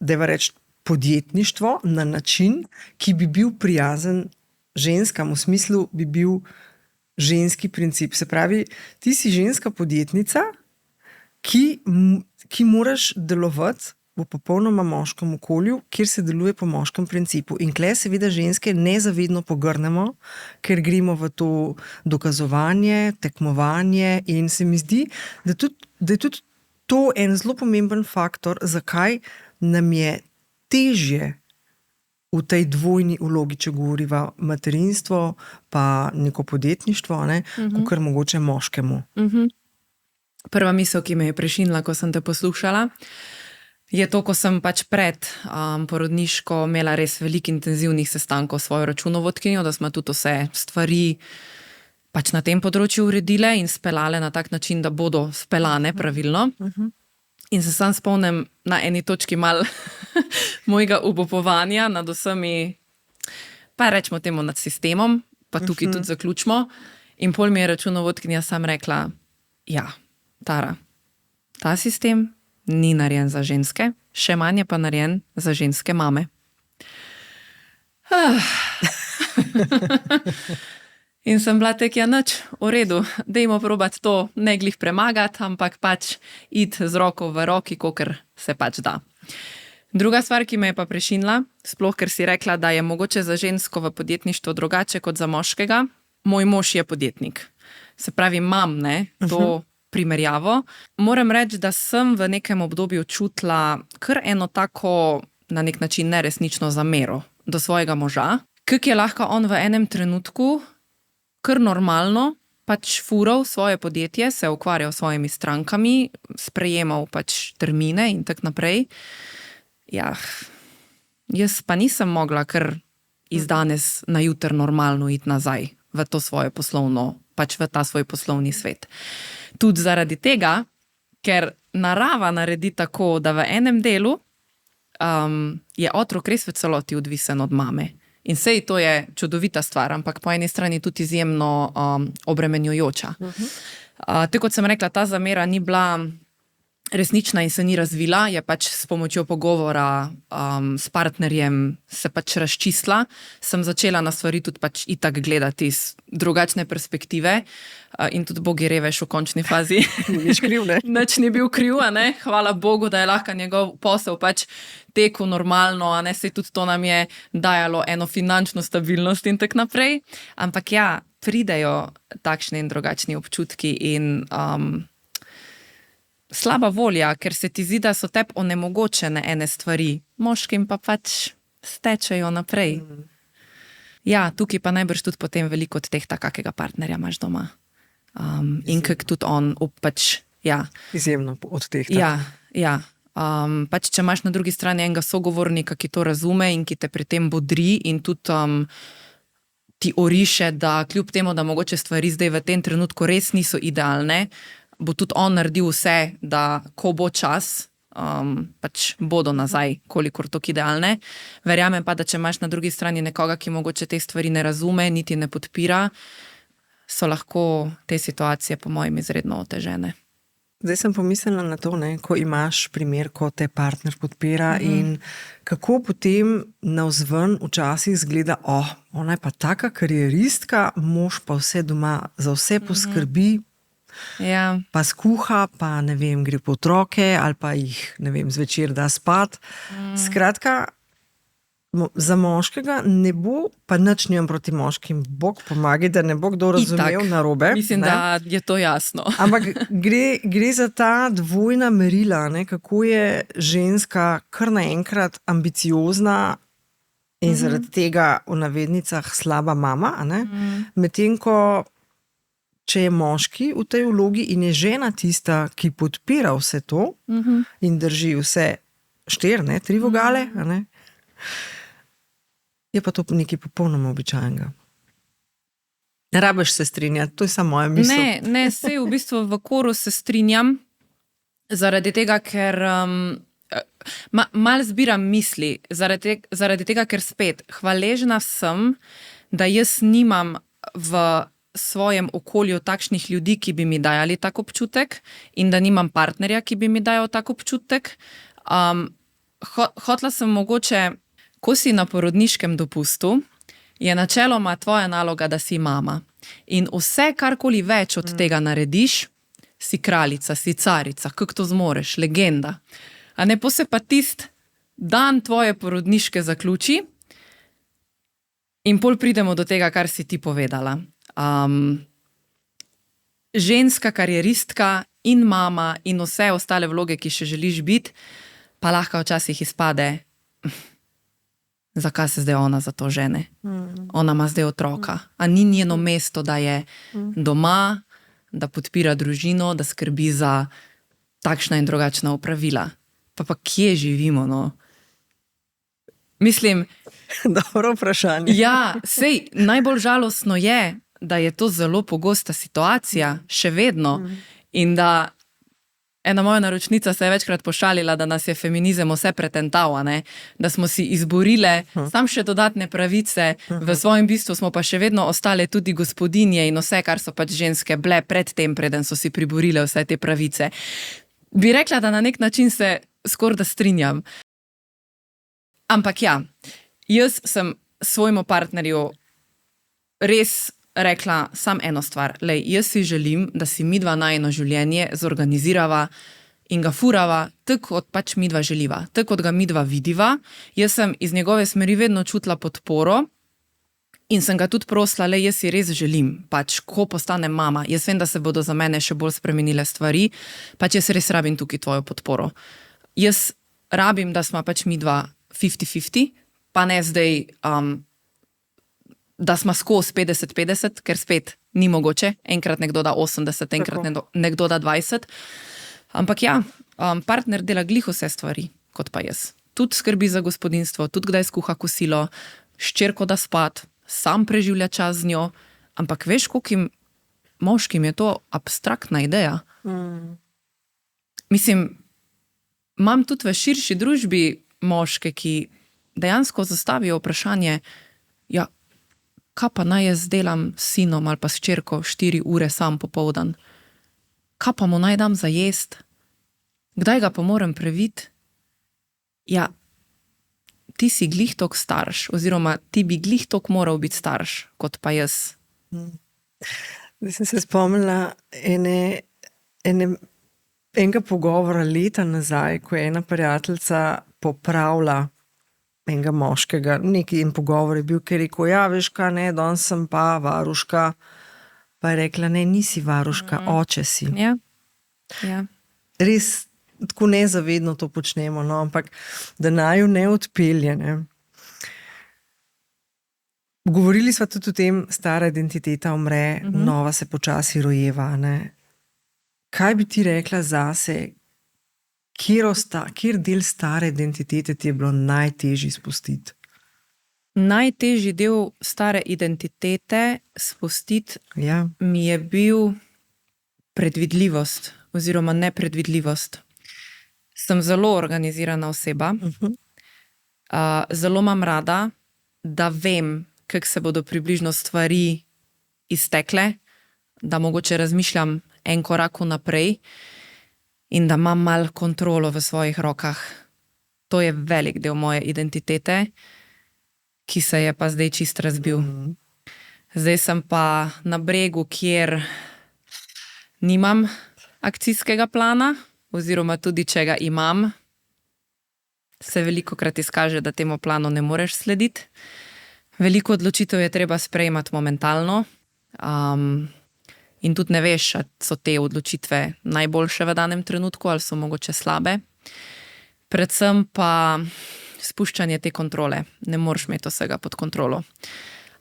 dajva reči, podjetništvo na način, ki bi bil prijazen ženskam, v smislu bi bil ženski princip. Se pravi, ti si ženska podjetnica, ki moraš delovati v popolnoma moškem okolju, kjer se deluje po moškem principu. In kle seveda ženske nezavedno pogrnemo, ker gremo v to dokazovanje, tekmovanje in se mi zdi, da je tudi to en zelo pomemben faktor, zakaj nam je težje v tej dvojni vlogi, če govoriva materinstvo pa neko podjetništvo, ne, kakor mogoče moškemu. Prva misel, ki me je prešinila, ko sem te poslušala, je to, ko sem pač pred porodniško imela res veliko intenzivnih sestankov s svojo računovodkinjo, da smo tudi vse stvari pač na tem področju uredile in speljale na tak način, da bodo speljane pravilno. In se sam spomnim na eni točki malo mojega obupovanja nad vsemi, pa rečemo temu nad sistemom, pa tukaj tudi zaključimo. In pol mi je računovodkinja sam rekla, ja, Tara, ta sistem ni narejen za ženske, še manj je pa narejen za ženske mame. In sem bila tek, ja nič, v redu, dajmo probati to ne glih premagati, ampak pač iti z roko v roki, kakor se pač da. Druga stvar, ki me je pa prešinila, sploh ker si rekla, da je mogoče za žensko v podjetništvu drugače kot za moškega, moj mož je podjetnik. Se pravi, imam to primerjavo. Moram reči, da sem v nekem obdobju čutila kar eno tako na nek način neresnično zamero do svojega moža, kako je lahko on v enem trenutku kar normalno pač fural svoje podjetje, se ukvarjal s svojimi strankami, sprejemal pač termine in tak naprej. Ja, jaz pa nisem mogla kar iz danes na jutr normalno iti nazaj v to svoje poslovno, pač v ta svoj poslovni svet. Tudi zaradi tega, ker narava naredi tako, da v enem delu je otrok res v celoti odvisen od mame. In sej to je čudovita stvar, ampak po eni strani tudi izjemno obremenjujoča. Tako kot sem rekla, ta zamera ni bila resnična in se ni razvila, je pač s pomočjo pogovora s partnerjem se pač razčistila. Sem začela na stvari tudi pač itak gledati iz drugačne perspektive in tudi Bog je revež v končni fazi. Nič kriv, ne? Nič ni bil kriv, a ne? Hvala Bogu, da je lahko njegov posel pač tekel normalno, a ne? Sej tudi to nam je dajalo eno finančno stabilnost in tak naprej. Ampak ja, pridejo takšni in drugačni občutki in slaba volja, ker se ti zdi, da so tebi onemogočene ene stvari, moškim pa pač stečejo naprej. Ja, tukaj pa najbrž tudi potem veliko od tehta kakega partnerja imaš doma. In kak tudi on pač, ja. Izjemno od tehta. Ja. Pač če imaš na drugi strani enega sogovornika, ki to razume in ki te pri tem bodri in tudi ti oriše, da kljub temu, da mogoče stvari zdaj v tem trenutku res niso idealne, bo tudi on naredil vse, da ko bo čas, pač bodo nazaj, kolikor toliko idealne. Verjamem pa, da če imaš na drugi strani nekoga, ki mogoče te stvari ne razume, niti ne podpira, so lahko te situacije po mojem izredno otežene. Zdaj sem pomislila na to, ko imaš primer, ko te partner podpira in kako potem navzven včasih zgleda, ona je pa taka karieristka, mož pa vse doma za vse poskrbi, pa skuha, pa ne vem, gre po otroke ali pa jih, ne vem, zvečer da spat. Skratka, za moškega ne bo, pa nič nimam proti moškim, Bog pomagaj, da ne bo kdo razumel narobe. Mislim, da je to jasno. Ampak gre za ta dvojna merila, kako je ženska kar naenkrat ambiciozna in zaradi tega v navednicah slaba mama, medtem ko če je moški v tej vlogi in je žena tista, ki podpira vse to in drži vse 4, 3 vogale, je pa to nekaj popolnoma običajnega. Ne rabiš se strinjati, to je samo moja misel. Ne, sej v bistvu v koru se strinjam, zaradi tega, ker malo zbiram misli, zaradi tega, ker spet hvaležna sem, da jaz nimam v svojem okolju takšnih ljudi, ki bi mi dajali tak občutek in da nimam partnerja, ki bi mi dajal tak občutek. Hotla sem mogoče, ko si na porodniškem dopustu, je načeloma tvoja naloga, da si mama. In vse, karkoli več od tega narediš, si kraljica, si carica, kako to zmoreš, legenda. A ne se pa tist dan tvoje porodniške zaključi in pol pridemo do tega, kar si ti povedala. Ženska karieristka in mama in vse ostale vloge, ki še želiš biti, pa lahko včasih izpade, zakaj se zdaj ona za to žene? Ona ima zdaj otroka. A ni njeno mesto, da je doma, da podpira družino, da skrbi za takšna in drugačna opravila. Pa kje živimo, no? Mislim... Dobro vprašanje. Ja, sej, najbolj žalostno je, da je to zelo pogosta situacija, še vedno. In da ena moja naročnica se je večkrat pošalila, da nas je feminizem vse pretental, da smo si izborile sam še dodatne pravice, v svojem bistvu smo pa še vedno ostale tudi gospodinje in vse, kar so pač ženske bile pred tem, preden so si priborile vse te pravice. Bi rekla, da na nek način se skoraj da strinjam. Ampak ja, jaz sem svojemu partnerju res rekla sam eno stvar. Lej, jaz si želim, da si midva najino življenje zorganizirava in ga furava, tako kot pač midva želiva, tako kot ga midva vidiva. Jaz sem iz njegove smeri vedno čutila podporo in sem ga tudi prosila, lej, jaz si res želim, pač, ko postanem mama, jaz vem, da se bodo za mene še bolj spremenile stvari, pač jaz res rabim tukaj tvojo podporo. Jaz rabim, da smo pač midva 50-50, pa ne zdaj... da smo skozi 50-50, ker spet ni mogoče, enkrat nekdo da 80, enkrat nekdo da 20. Ampak ja, partner dela glih vse stvari, kot pa jaz. Tudi skrbi za gospodinjstvo, tudi kdaj skuha kosilo, hčerko da spat, sam preživlja čas z njo, ampak veš, koliko moškim je to abstraktna ideja. Mislim, imam tudi v širši družbi moške, ki dejansko zastavijo vprašanje, ja, kaj pa naj jaz delam s sinom ali pa s hčerko 4 ure sam popoldan? Kaj pa mu naj dam za jest? Kdaj ga pa moram previti? Ja, ti si glih tok starš, oziroma ti bi glih tok moral biti starš, kot pa jaz. Zdaj sem se spomnila enega pogovora leta nazaj, ko je ena prijateljica popravila enega moškega, neki pogovor je bil, ker je rekel, ja, veš kaj, ne, danes sem pa varuška, pa je rekla, ne, nisi varuška, oče si. Ja. Res, tako nezavedno to počnemo, no, ampak da naju ne odpelje, ne. Govorili sva tudi o tem, stara identiteta umre, nova se počasi rojeva, ne. Kaj bi ti rekla zase, kjer del stare identitete ti je bilo najtežje spustiti? Najtežji del stare identitete spustiti mi je bil predvidljivost oziroma nepredvidljivost. Sem zelo organizirana oseba. Zelo imam rada, da vem, kako se bodo približno stvari iztekle, da mogoče razmišljam en korak naprej in da imam malo kontrolo v svojih rokah. To je velik del moje identitete, ki se je pa zdaj čist razbil. Zdaj sem pa na bregu, kjer nimam akcijskega plana, oziroma tudi, če ga imam, se velikokrat izkaže, da temu planu ne moreš slediti. Veliko odločitev je treba sprejemati momentalno, in tudi ne veš, ali so te odločitve najboljše v danem trenutku ali so mogoče slabe. Predvsem pa spuščanje te kontrole. Ne moreš imeti vsega pod kontrolo.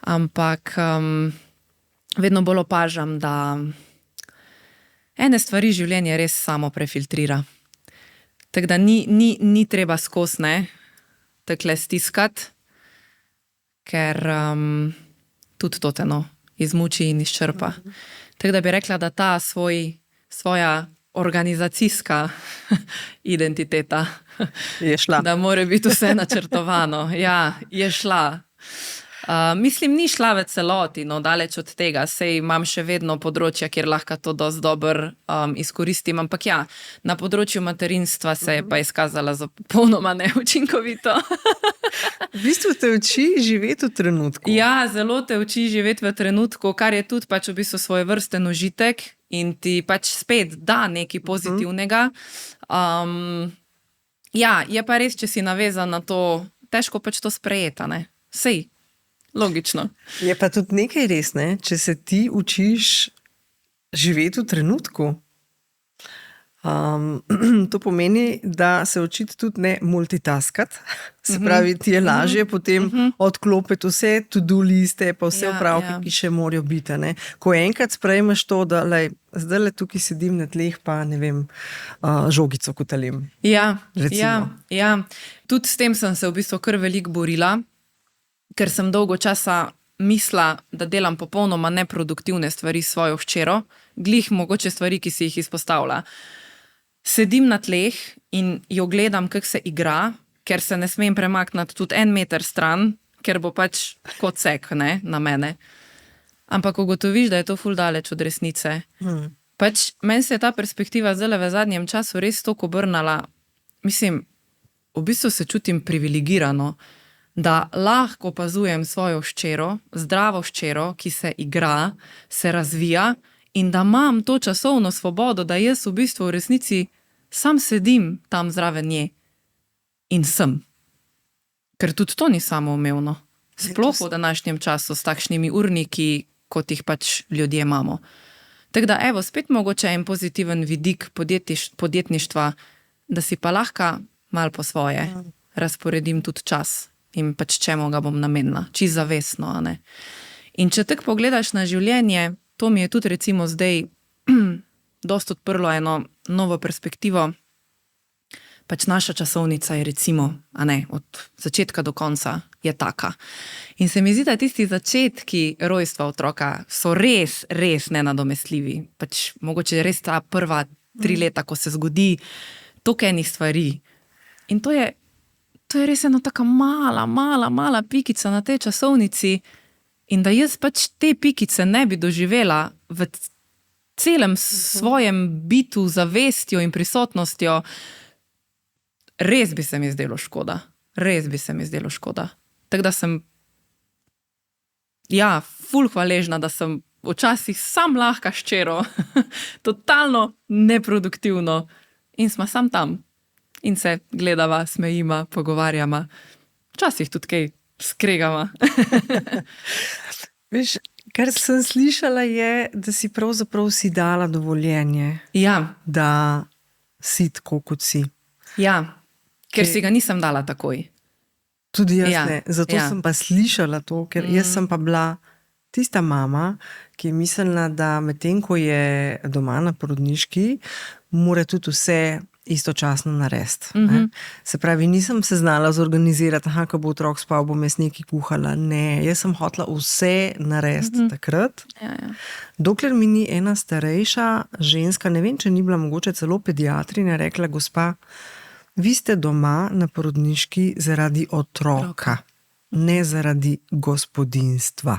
Ampak vedno bolj opažam, da ene stvari življenje res samo prefiltrira. Tako da ni treba skozi takle stiskati, ker tudi to te izmuči in izčrpa. Tako da bi rekla, da ta svoja organizacijska identiteta je šla. Da mora biti vse načrtovano. Ja, je šla. Mislim, ni šla v celoti, no, daleč od tega. Sej imam še vedno področja, kjer lahko to dosti dobro izkoristim, ampak ja, na področju materinstva se je pa izkazala za popolnoma neučinkovito. V bistvu te uči živeti v trenutku. Ja, zelo te uči živeti v trenutku, kar je tudi pač v bistvu svojevrsten užitek in ti pač spet da nekaj pozitivnega. Ja, je pa res, če si navezan na to, težko pač to sprejeti, ne? Sej. Logično. Je pa tudi nekaj res, ne? Če se ti učiš živeti v trenutku. To pomeni, da se učiti tudi ne multitaskati. Se pravi, ti je lažje potem odklopiti vse to-do liste, pa vse opravke, ki še morajo biti. Ne? Ko enkrat sprejmeš to, da zdaj tukaj sedim na tleh, pa ne vem, žogico kotalim. Ja. Tudi s tem sem se v bistvu kar veliko borila, ker sem dolgo časa mislila, da delam popolnoma neproduktivne stvari s svojo hčero, glih mogoče stvari, ki si jih izpostavlja. Sedim na tleh in jo gledam, kako se igra, ker se ne smem premakniti tudi 1 meter stran, ker bo pač kot sek, ne, na mene. Ampak ugotoviš, da je to ful daleč od resnice. Pač meni se je ta perspektiva zdaj v zadnjem času res toliko obrnala. Mislim, v bistvu se čutim privilegirano, da lahko opazujem svojo hčero, zdravo hčero, ki se igra, se razvija in da imam to časovno svobodo, da jaz v bistvu v resnici sam sedim tam zraven nje in sem. Ker tudi to ni samoumevno. Sploh v današnjem času s takšnimi urniki, kot jih pač ljudje imamo. Tako da, evo, spet mogoče en pozitiven vidik podjetništva, da si pa lahko malo po svoje razporedim tudi čas. In pač čemu ga bom namenila, čisto zavestno, a ne. In če tako pogledaš na življenje, to mi je tudi recimo zdaj dosti odprlo eno novo perspektivo. Pač naša časovnica je recimo, a ne, od začetka do konca je taka. In se mi zdi, da tisti začetki rojstva otroka so res, res nenadomestljivi. Pač mogoče res ta prva 3 leta, ko se zgodi toliko enih stvari. In to je res ena taka mala pikica na tej časovnici in da jaz pač te pikice ne bi doživela v celem svojem bitu, zavestjo in prisotnostjo, res bi se mi zdelo škoda. Tako da sem ful hvaležna, da sem včasih sam lahka s hčero, totalno neproduktivno in sva sam tam. In se gledava, smejima, pogovarjama. Včasih tudi kaj skregava. Veš, kar sem slišala je, da si pravzaprav si dala dovoljenje, da si tako, kot si. Ja, ker si ga nisem dala takoj. Tudi jaz ne. Zato sem pa slišala to, ker jaz sem pa bila tista mama, ki je mislila, da medtem, ko je doma na porodniški, mora tudi vse istočasno narediti. Se pravi, nisem se znala zorganizirati, ko bo otrok spal, bom jaz nekaj kuhala. Ne, jaz sem hotela vse narediti takrat. Ja. Dokler mi ni ena starejša ženska, ne vem, če ni bila mogoče celo pediatrinja, rekla: gospa, vi ste doma na porodniški zaradi otroka, ne zaradi gospodinjstva.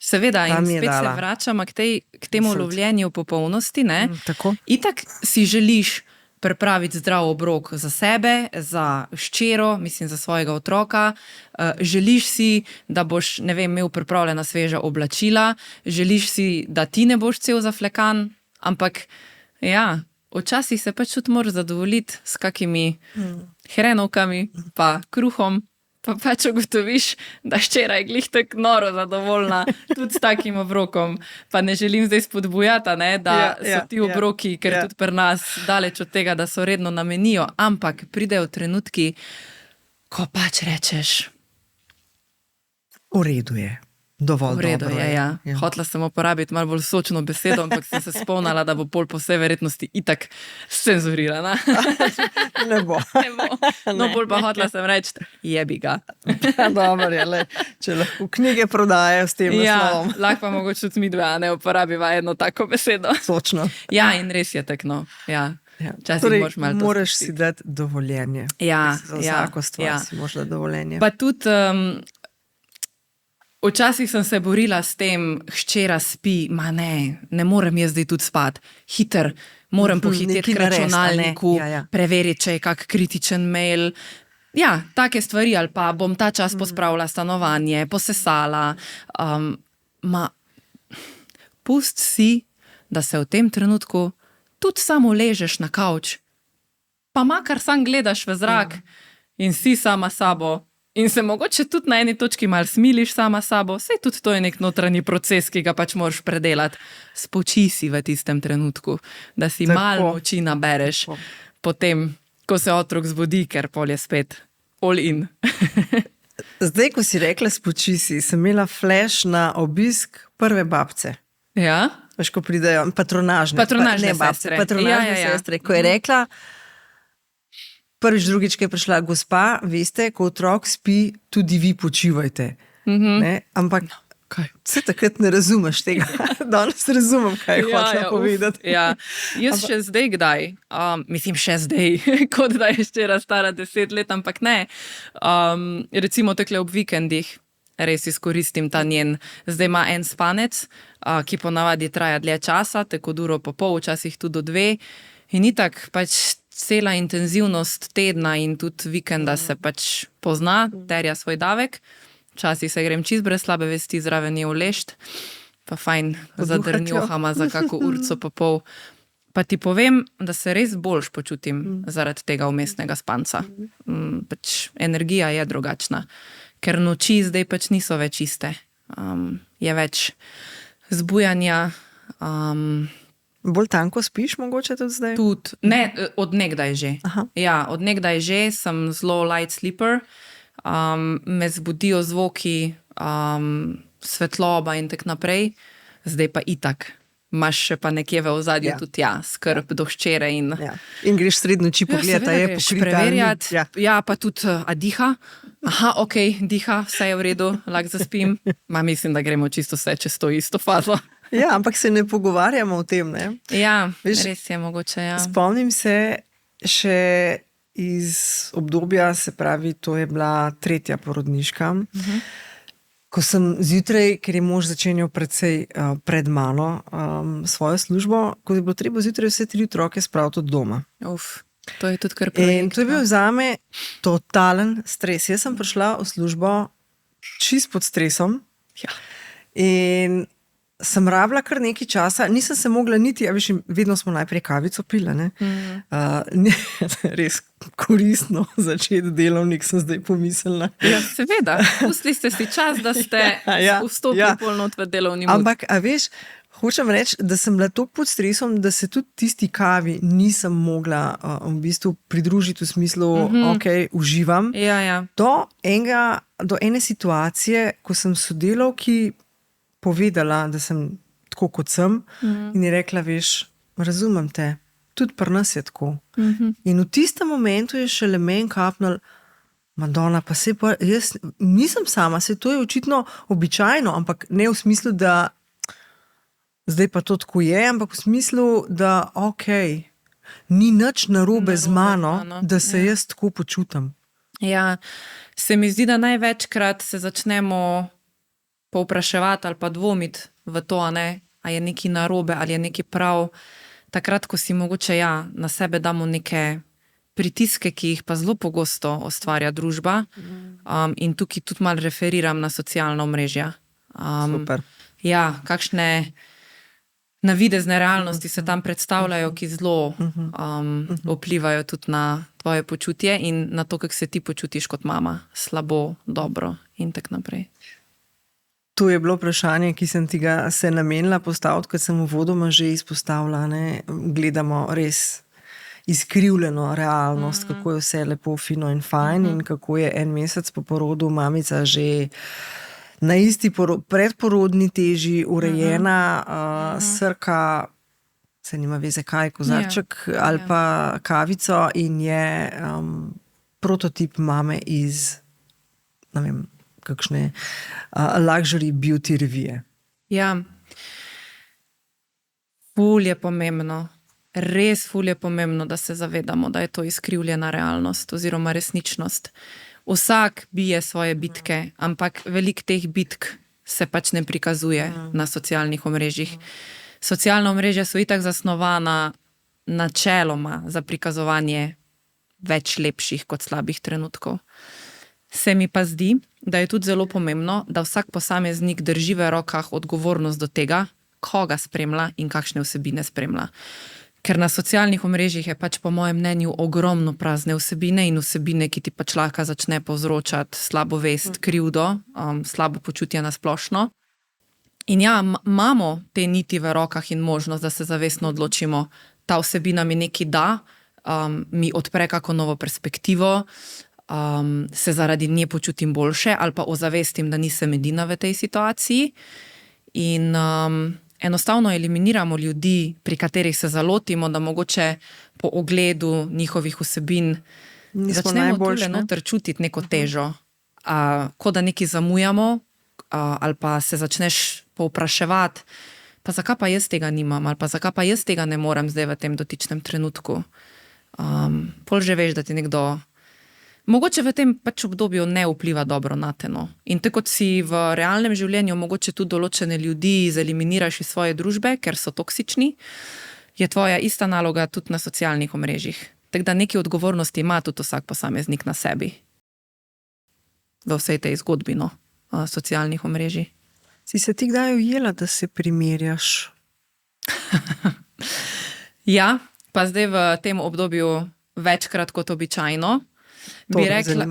Seveda, in spet se vračamo k temu lovljenju popolnosti. Itak si želiš pripraviti zdrav obrok za sebe, za hčero, mislim za svojega otroka. Želiš si, da boš, ne vem, imel pripravljena sveža oblačila, želiš si, da ti ne boš cel zaflekan, ampak ja, včasih se pač tudi moraš zadovoljiti s kakimi hrenovkami, pa kruhom, pa pač ugotoviš, da hčera je glih tako noro zadovoljna tudi s takim obrokom. Pa ne želim zdaj spodbujati, da so ti obroki, ker tudi pri nas daleč od tega, da so redno namenijo, ampak pridejo trenutki, ko pač rečeš: v redu je. Dovolj dobro je. Ja. Hotela sem uporabiti malo bolj sočno besedo, ampak sem se spomnila, da bo pol po vsej verjetnosti itak cenzurirana. Ne bo. No, bolj pa hotela sem reči: jebi ga. Dobro je, če lahko knjige prodajajo s tem naslovom. Lahko pa mogoče tudi midva ne uporabiva eno tako besedo. Sočno. Ja, in res je tako. Ja. Torej, moraš si dati dovoljenje. Za vsako stvar si moraš dati dovoljenje. Pa tudi včasih sem se borila s tem, hčera spi, ne morem jaz zdaj tudi spati. Hiter, moram pohiteti k računalniku, preveriti, če je kak kritičen mail. Ja, take stvari, ali pa bom ta čas pospravila stanovanje, posesala. Pust si, da se v tem trenutku tudi samo ležeš na kavč, pa makar sam gledaš v zrak in si sama sabo. In se mogoče tudi na eni točki malo smiliš sama sabo, saj tudi to je nek notranji proces, ki ga pač moraš predelati. Spoči si v tistem trenutku, da si malo moči nabereš potem, ko se otrok zbudi, ker pol je spet all in. Zdaj, ko si rekla spoči si, sem imela flash na obisk prve babce. Ja? Veš, ko pridejo patronažne sestre. Patronažne sestre, ko je rekla: prvič, drugič, ki je prišla: gospa, veste, ko otrok spi, tudi vi počivajte. Ampak se takrat ne razumeš tega. Danes razumem, kaj je hotela povedati. Jaz še zdaj kdaj, mislim še zdaj, kot da je hčera stara 10 let, ampak ne. Recimo takle ob vikendih res izkoristim ta njen. Zdaj ima en spanec, ki ponavadi traja dlje časa, tako uro pa pol, včasih tudi do 2. In itak pač cela intenzivnost tedna in tudi vikenda se pač pozna, terja svoj davek. Včasih se grem čist brez slabe vesti zraven je ulešt, pa fajn zadrnjohama za kako urco pa pol. Pa ti povem, da se res boljš počutim zaradi tega vmesnega spanca. Pač energija je drugačna, ker noči zdaj pač niso več iste. Je več zbujanja. Bolj tanko spiš mogoče tudi zdaj? Tudi, ne, od nekdaj že. Ja, od nekdaj že sem zelo light sleeper. Me zbudijo zvoki, svetloba in tak naprej. Zdaj pa itak. Imaš še pa nekje v ozadju tudi skrb do hčere. In greš sredi noči pogledati, je pokrita. Preverjati. Ja, pa tudi, a diha? Aha, okej, diha, vse je v redu, lahko zaspim. Mislim, da gremo čisto vse čez to isto fazo. Ja, ampak se ne pogovarjamo o tem, ne? Ja, res je mogoče, ja. Spomnim se še iz obdobja, se pravi, to je bila 3. porodniška, ko sem zjutraj, ker je mož začenjal precej pred mano svojo službo, ko je bilo treba zjutraj vse 3 otroke spraviti od doma. To je tudi kar projekt. In to je bil zame totalen stres. Jaz sem prišla v službo čist pod stresom in sem rabila kar nekaj časa, nisem se mogla niti, vedno smo najprej kavico pila, ne? Res koristno začeti delovnik, sem zdaj pomislila. Ja, seveda, pustili ste si čas, da ste vstopili polnot v delovni mod. Ampak, hočem reči, da sem bila toliko pod stresom, da se tudi tisti kavi nisem mogla v bistvu pridružiti v smislu, uživam. Do ene situacije, ko sem sodelavki povedala, da sem tako kot sem in je rekla, veš, razumem te, tudi pri nas je tako. In v tistem momentu je šele meni kapnil, Madonna, pa se pa jaz nisem sama, se to je očitno običajno, ampak ne v smislu, da zdaj pa to tako je, ampak v smislu, da ni nič narobe z mano, da se jaz tako počutim. Ja, se mi zdi, da največkrat se začnemo povpraševati ali pa dvomiti v to, a je nekaj narobe ali je nekaj prav, takrat, ko si mogoče na sebe damo neke pritiske, ki jih pa zelo pogosto ustvarja družba. In tukaj tudi malo referiram na socialna omrežja. Super. Ja, kakšne navidezne realnosti se tam predstavljajo, ki zelo vplivajo tudi na tvoje počutje in na to, kako se ti počutiš kot mama. Slabo, dobro in tako naprej. To je bilo vprašanje, ki sem ti ga se namenila postaviti, ker sem uvodoma že izpostavila. Gledamo res izkrivljeno realnost, kako je vse lepo, fino in fajn in kako je en mesec po porodu mamica že na isti predporodni teži urejena, srka, se nima veze kaj, kozarček ali pa kavico in je prototip mame iz, ne vem, kakšne luxury beauty revije. Ja. Ful je pomembno, res ful je pomembno, da se zavedamo, da je to izkrivljena realnost oziroma resničnost. Vsak bije svoje bitke, ampak veliko teh bitk se pač ne prikazuje na socialnih omrežjih. Socialna omrežja so itak zasnovana načeloma za prikazovanje več lepših kot slabih trenutkov. Se mi pa zdi, da je tudi zelo pomembno, da vsak posameznik drži v rokah odgovornost do tega, koga spremlja in kakšne vsebine spremlja. Ker na socialnih omrežjih je pač po mojem mnenju ogromno prazne vsebine in vsebine, ki ti pač lahko začne povzročati slabo vest, krivdo, slabo počutje na splošno. In imamo te niti v rokah in možnost, da se zavestno odločimo, ta vsebina mi nekaj da, mi odpre kako novo perspektivo, se zaradi nje počutim boljše ali pa ozavestim, da nisem edina v tej situaciji. In enostavno eliminiramo ljudi, pri katerih se zalotimo, da mogoče po ogledu njihovih vsebin začnemo tule noter čutiti neko težo. Kot da nekaj zamujamo, ali pa se začneš povpraševati, pa zakaj pa jaz tega nimam, ali pa zakaj pa jaz tega ne morem zdaj v tem dotičnem trenutku. Pol že veš, da ti nekdo mogoče v tem pač obdobju ne vpliva dobro na te. In tako kot si v realnem življenju mogoče tudi določene ljudi zeliminiraš iz svoje družbe, ker so toksični, je tvoja ista naloga tudi na socialnih omrežjih. Tako da neki odgovornosti ima tudi vsak posameznik na sebi. V vsej tej zgodbi, socialnih omrežij. Si se ti kdaj ujela, da se primerjaš? Ja, pa zdaj v tem obdobju večkrat kot običajno. Bi rekla,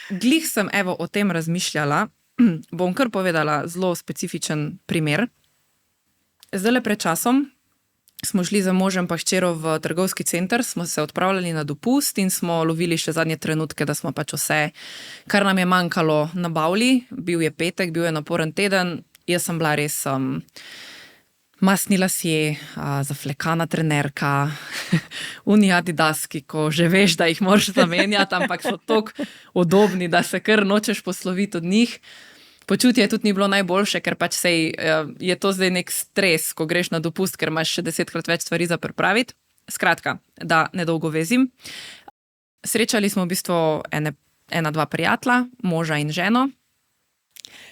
glih sem o tem razmišljala, bom kar povedala zelo specifičen primer. Zdajle pred časom smo šli z možem pa hčero v trgovski center, smo se odpravljali na dopust in smo lovili še zadnje trenutke, da smo pač vse, kar nam je manjkalo, nabavili. Bil je petek, bil je naporen teden, jaz sem bila res mastni lasje, zaflekana trenerka, uni adidaski, ko že veš, da jih moraš zamenjati, ampak so toliko udobni, da se kar nočeš posloviti od njih. Počutje tudi ni bilo najboljše, ker pač je to zdaj nek stres, ko greš na dopust, ker imaš še 10-krat več stvari za pripraviti. Skratka, da nedolgo vezim. Srečali smo v bistvu dva prijatelja, moža in ženo,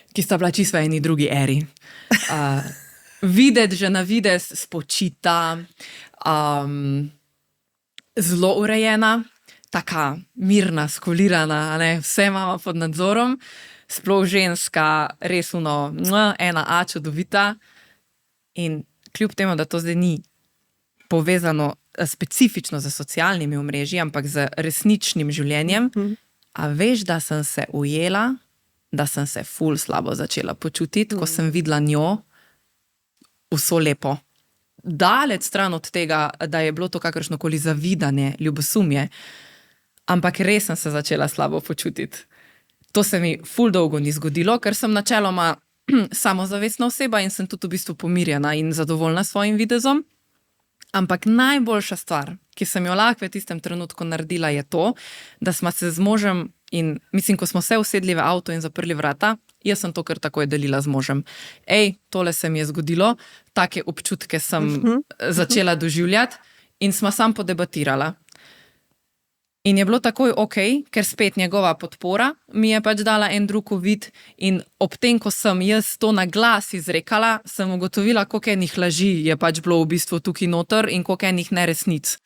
ki sta bila čisto v eni drugi eri. Videti že na videz spočita, zelo urejena, taka mirna, skolirana, vse imamo pod nadzorom, sploh ženska, res ena čudovita. In kljub temu, da to zdaj ni povezano specifično z socialnimi omrežji, ampak z resničnim življenjem, a veš, da sem se ujela, da sem se ful slabo začela počutiti, ko sem videla njo vso lepo. Daleč stran od tega, da je bilo to kakršnokoli zavidanje, ljubosumje, ampak res sem se začela slabo počutiti. To se mi ful dolgo ni zgodilo, ker sem načeloma samozavestna oseba in sem tudi v bistvu pomirjena in zadovoljna s svojim videzom. Ampak najboljša stvar, ki sem jo lahko v tistem trenutku naredila, je to, da smo se z možem in mislim, ko smo se usedli v avto in zaprli vrata, jaz sem to kar takoj delila z možem. Tole se mi je zgodilo, take občutke sem začela doživljati in sva sam podebatirala. In je bilo takoj ok, ker spet njegova podpora mi je pač dala en drug uvid in ob tem, ko sem jaz to na glas izrekala, sem ugotovila, koliko enih laži je pač bilo v bistvu tukaj noter in koliko enih neresnic.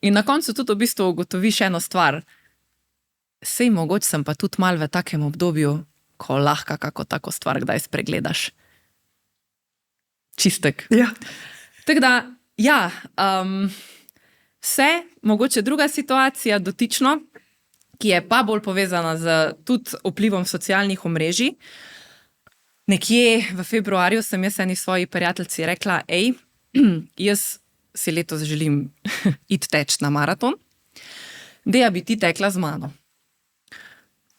In na koncu tudi v bistvu ugotoviš eno stvar. Sej mogoče sem pa tudi mal v takem obdobju, ko lahko kako tako stvar kdaj spregledaš. Čistek. Ja. Tako da, ja, vse, mogoče druga situacija dotično, ki je pa bolj povezana z tudi vplivom socialnih omrežij. Nekje v februarju sem jaz eni svoji prijateljici rekla, jaz si letos želim iti teč na maraton, da bi ti tekla z mano.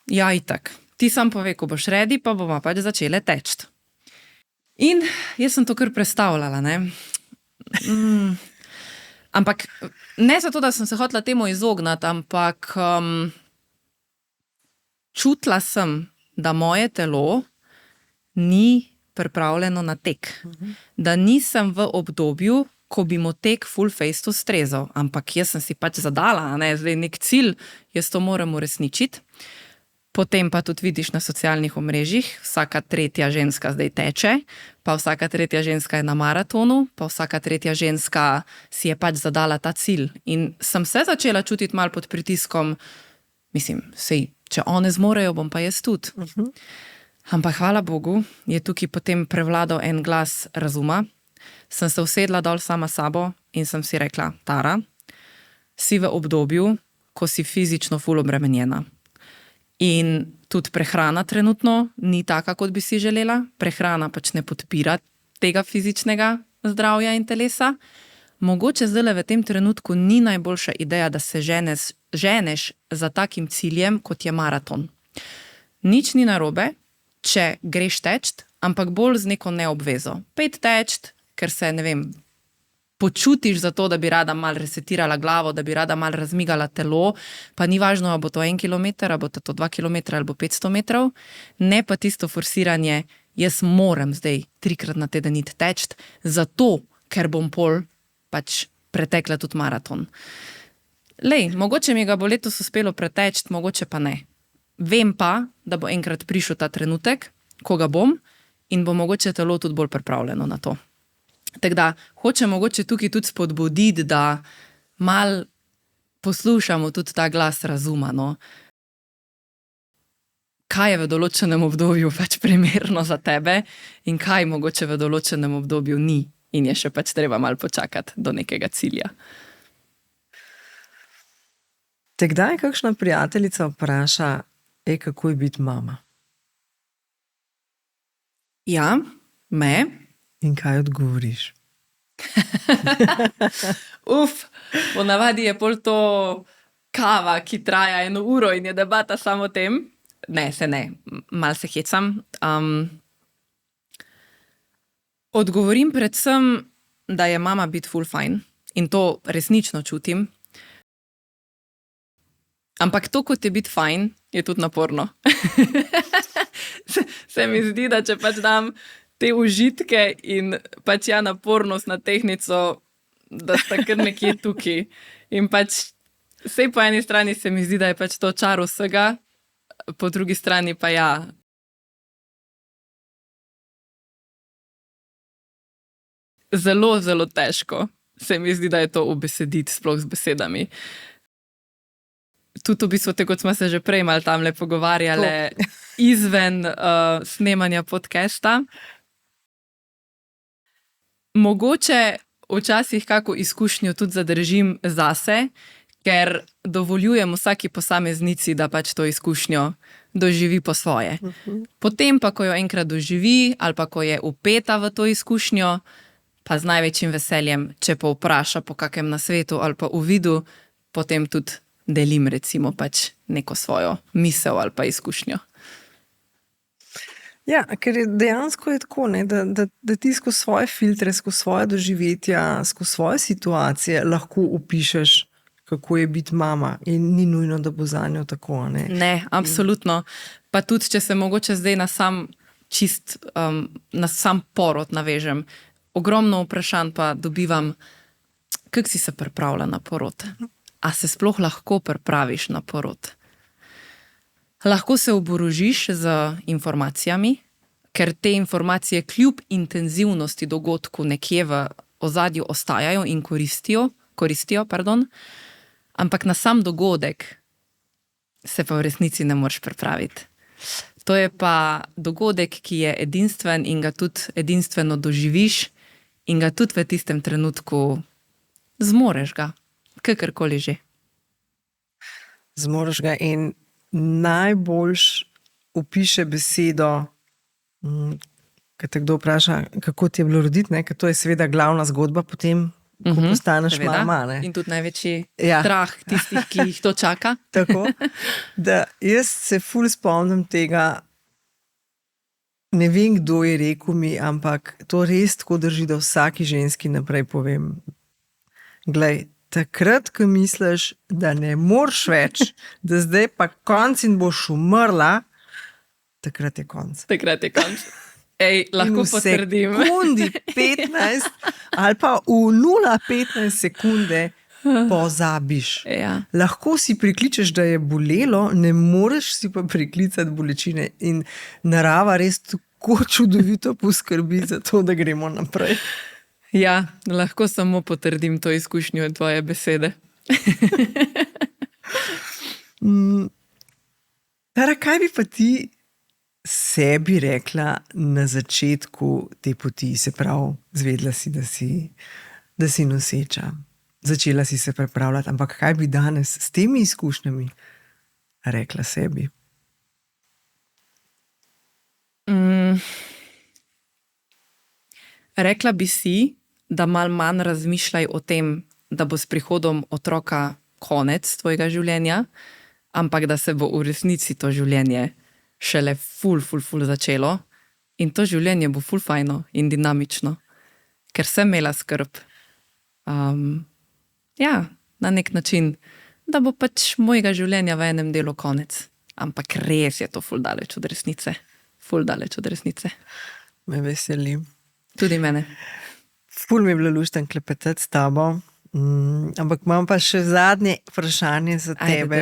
Ja, itak. Ti sam povej, ko boš ready, pa bomo pač začele teč. In jaz sem to kar predstavljala, ne. Ampak ne zato, da sem se hotela temu izognati, ampak čutila sem, da moje telo ni pripravljeno na tek. Da nisem v obdobju, ko bi mu tek full face ustrezal. Ampak jaz sem si pač zadala, ne, zdaj nek cilj, jaz to moram uresničiti. Potem pa tudi vidiš na socialnih omrežjih, vsaka tretja ženska zdaj teče, pa vsaka tretja ženska je na maratonu, pa vsaka tretja ženska si je pač zadala ta cilj. In sem se začela čutiti malo pod pritiskom, mislim, sej, če one zmorejo, bom pa jaz tudi. Ampak hvala Bogu, je tukaj potem prevladal en glas razuma. Sem se usedla dol sama sabo in sem si rekla, Tara, si v obdobju, ko si fizično ful obremenjena. In tudi prehrana trenutno ni taka, kot bi si želela. Prehrana pač ne podpira tega fizičnega zdravja in telesa. Mogoče zdaj v tem trenutku ni najboljša ideja, da se ženeš za takim ciljem, kot je maraton. Nič ni narobe, če greš teč, ampak bolj z neko neobvezo. Pejt teč, ker se, ne vem, počutiš za to, da bi rada malo resetirala glavo, da bi rada malo razmigala telo, pa ni važno, ali bo to 1 kilometer, ali bo to 2 kilometra, ali bo 500 metrov, ne pa tisto forsiranje, jaz moram zdaj 3-krat na teden iti teč, zato, ker bom pol pač pretekla tudi maraton. Mogoče mi ga bo letos uspelo preteč, mogoče pa ne. Vem pa, da bo enkrat prišel ta trenutek, ko ga bom in bo mogoče telo tudi bolj pripravljeno na to. Tako da, hočem mogoče tukaj tudi spodbuditi, da mal poslušamo tudi ta glas razuma, no. Kaj je v določenem obdobju pač primerno za tebe in kaj mogoče v določenem obdobju ni in je še pač treba malo počakati do nekega cilja. Te kdaj kakšna prijateljica vpraša, kako je biti mama? Ja, me. In kaj odgovoriš? Ponavadi je pol to kava, ki traja 1 uro in je debata samo o tem. Ne, malo se hecam. Odgovorim predvsem, da je mama biti ful fajn in to resnično čutim. Ampak to, kot je biti fajn, je tudi naporno. Se mi zdi, da če pač dam te užitke in pač napornost na tehnico, da sta kar nekje tukaj. In pač sej po eni strani se mi zdi, da je pač to čar vsega, po drugi strani pa ja. Zelo, zelo težko se mi zdi, da je to ubesediti sploh z besedami. Tudi v bistvu, kot smo se že prej malo tamle pogovarjali, izven snemanja podcasta. Mogoče včasih kako izkušnjo tudi zadržim zase, ker dovoljujem vsaki posameznici, da pač to izkušnjo doživi po svoje. Potem pa, ko jo enkrat doživi ali pa ko je vpeta v to izkušnjo, pa z največjim veseljem, če pa vpraša po kakem nasvetu ali pa uvidu, potem tudi delim recimo pač neko svojo misel ali pa izkušnjo. Ja, ker dejansko je tako, ne, da ti skozi svoje filtre, skozi svoje doživetja, skozi svoje situacije lahko opišeš, kako je biti mama, in ni nujno, da bo za njo tako. Ne, Ne, absolutno. Pa tudi, če se mogoče zdaj na sam porod navežem. Ogromno vprašanj pa dobivam, kako si se pripravila na porod? A se sploh lahko pripraviš na porod? Lahko se oborožiš z informacijami, ker te informacije kljub intenzivnosti dogodku nekje v ozadju ostajajo in koristijo, ampak na sam dogodek se pa v resnici ne moreš pripraviti. To je pa dogodek, ki je edinstven in ga tudi edinstveno doživiš in ga tudi v tistem trenutku zmoreš ga, kakorkoli že. Zmoreš ga in najboljš opiše besedo, ko te kdo vpraša, kako ti je bilo roditi, ne? Ker to je seveda glavna zgodba potem, ko postaneš mama. Ne? In tudi največji Ja. strah tistih, ki jih to čaka. Tako, da jaz se ful spomnim tega, ne vem, kdo je rekel mi, ampak to res tako drži, da vsaki ženski naprej povem. Glej, takrat, ko misliš, da ne moreš več, da zdaj pa konc in boš umrla, takrat je konc. Takrat je konč. Ej, lahko In v potrdim. sekundi 15 ali pa v 0,15 sekunde pozabiš. Ja. Lahko si prikličeš, da je bolelo, ne moreš si pa priklicati bolečine. In narava res tako čudovito poskrbi za to, da gremo naprej. Ja, lahko samo potrdim to izkušnjo tvoje besede. Tara, kaj bi pa ti sebi rekla na začetku te poti? Se pravi, zvedla si, da si noseča. Začela si se pripravljati, ampak kaj bi danes s temi izkušnjami rekla sebi? Rekla bi si, da malo manj razmišljaj o tem, da bo s prihodom otroka konec tvojega življenja, ampak da se bo v resnici to življenje šele ful začelo in to življenje bo ful fajno in dinamično, ker sem imela skrb. Ja, na nek način, da bo pač mojega življenja v enem delu konec. Ampak res je to ful daleč od resnice. Ful daleč od resnice. Me veseli. Tudi mene. Ful mi je bilo luštno klepetati s tabo, ampak imam pa še zadnje vprašanje za tebe.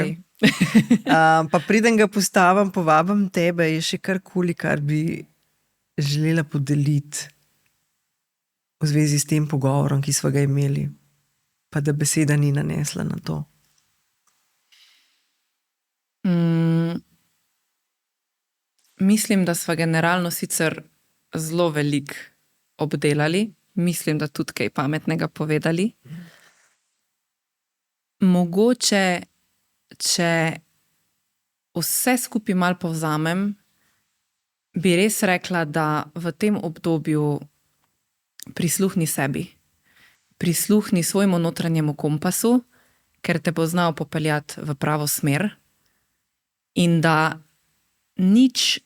Pa preden ga postavim, povabim tebe, je še karkoli, kar bi želela podeliti v zvezi s tem pogovorom, ki smo ga imeli, pa da beseda ni nanesla na to. Mislim, da sva generalno sicer zelo veliko obdelali, mislim, da tudi kaj pametnega povedali. Mogoče, če vse skupaj malo povzamem, bi res rekla, da v tem obdobju prisluhni sebi. Prisluhni svojemu notranjemu kompasu, ker te bo znal popeljati v pravo smer in da nič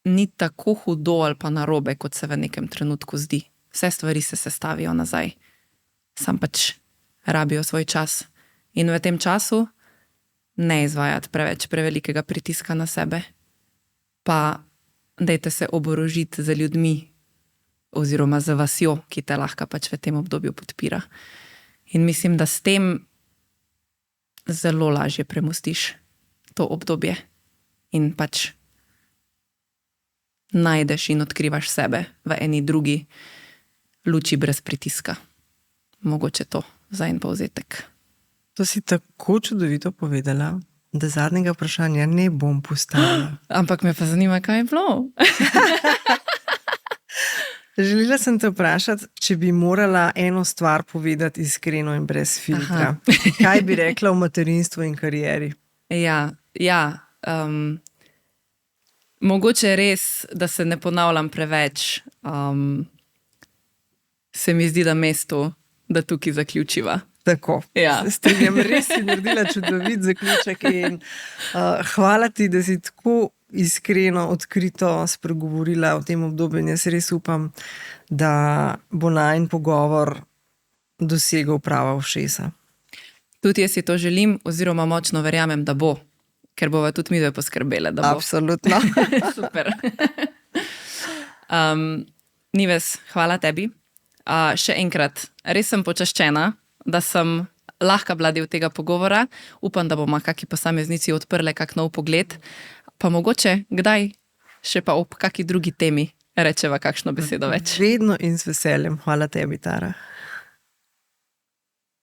ni tako hudo ali pa narobe, kot se v nekem trenutku zdi. Vse stvari se sestavijo nazaj. Sam pač rabijo svoj čas. In v tem času ne izvajati prevelikega pritiska na sebe. Pa dajte se oborožiti z ljudmi oziroma z vasjo, ki te lahko pač v tem obdobju podpira. In mislim, da s tem zelo lažje premostiš to obdobje in pač najdeš in odkrivaš sebe v eni drugi luči brez pritiska. Mogoče to za en povzetek. To si tako čudovito povedala, da zadnjega vprašanja ne bom postavila. Ampak me pa zanima, kaj je bilo. Želela sem te vprašati, če bi morala eno stvar povedati iskreno in brez filtra. Kaj bi rekla o materinstvu in karieri? Mogoče res, da se ne ponavljam preveč, se mi zdi, da mesto, da tukaj zaključiva. Tako, Ja. strinjam, res si naredila čudovit zaključek in hvala ti, da si tako iskreno, odkrito spregovorila o tem obdobju in jaz res upam, da bo najin pogovor dosegel prava ušesa. Tudi jaz si to želim, oziroma močno verjamem, da bo, ker bova tudi mi dve poskrbele, da bo. Absolutno. Super. Nives, hvala tebi. Še enkrat, res sem počaščena, da sem lahko bila del tega pogovora. Upam, da bomo kaki posameznici odprle kak nov pogled, pa mogoče kdaj še pa ob kaki drugi temi rečeva kakšno besedo več. Vedno in z veseljem. Hvala tebi, Tara.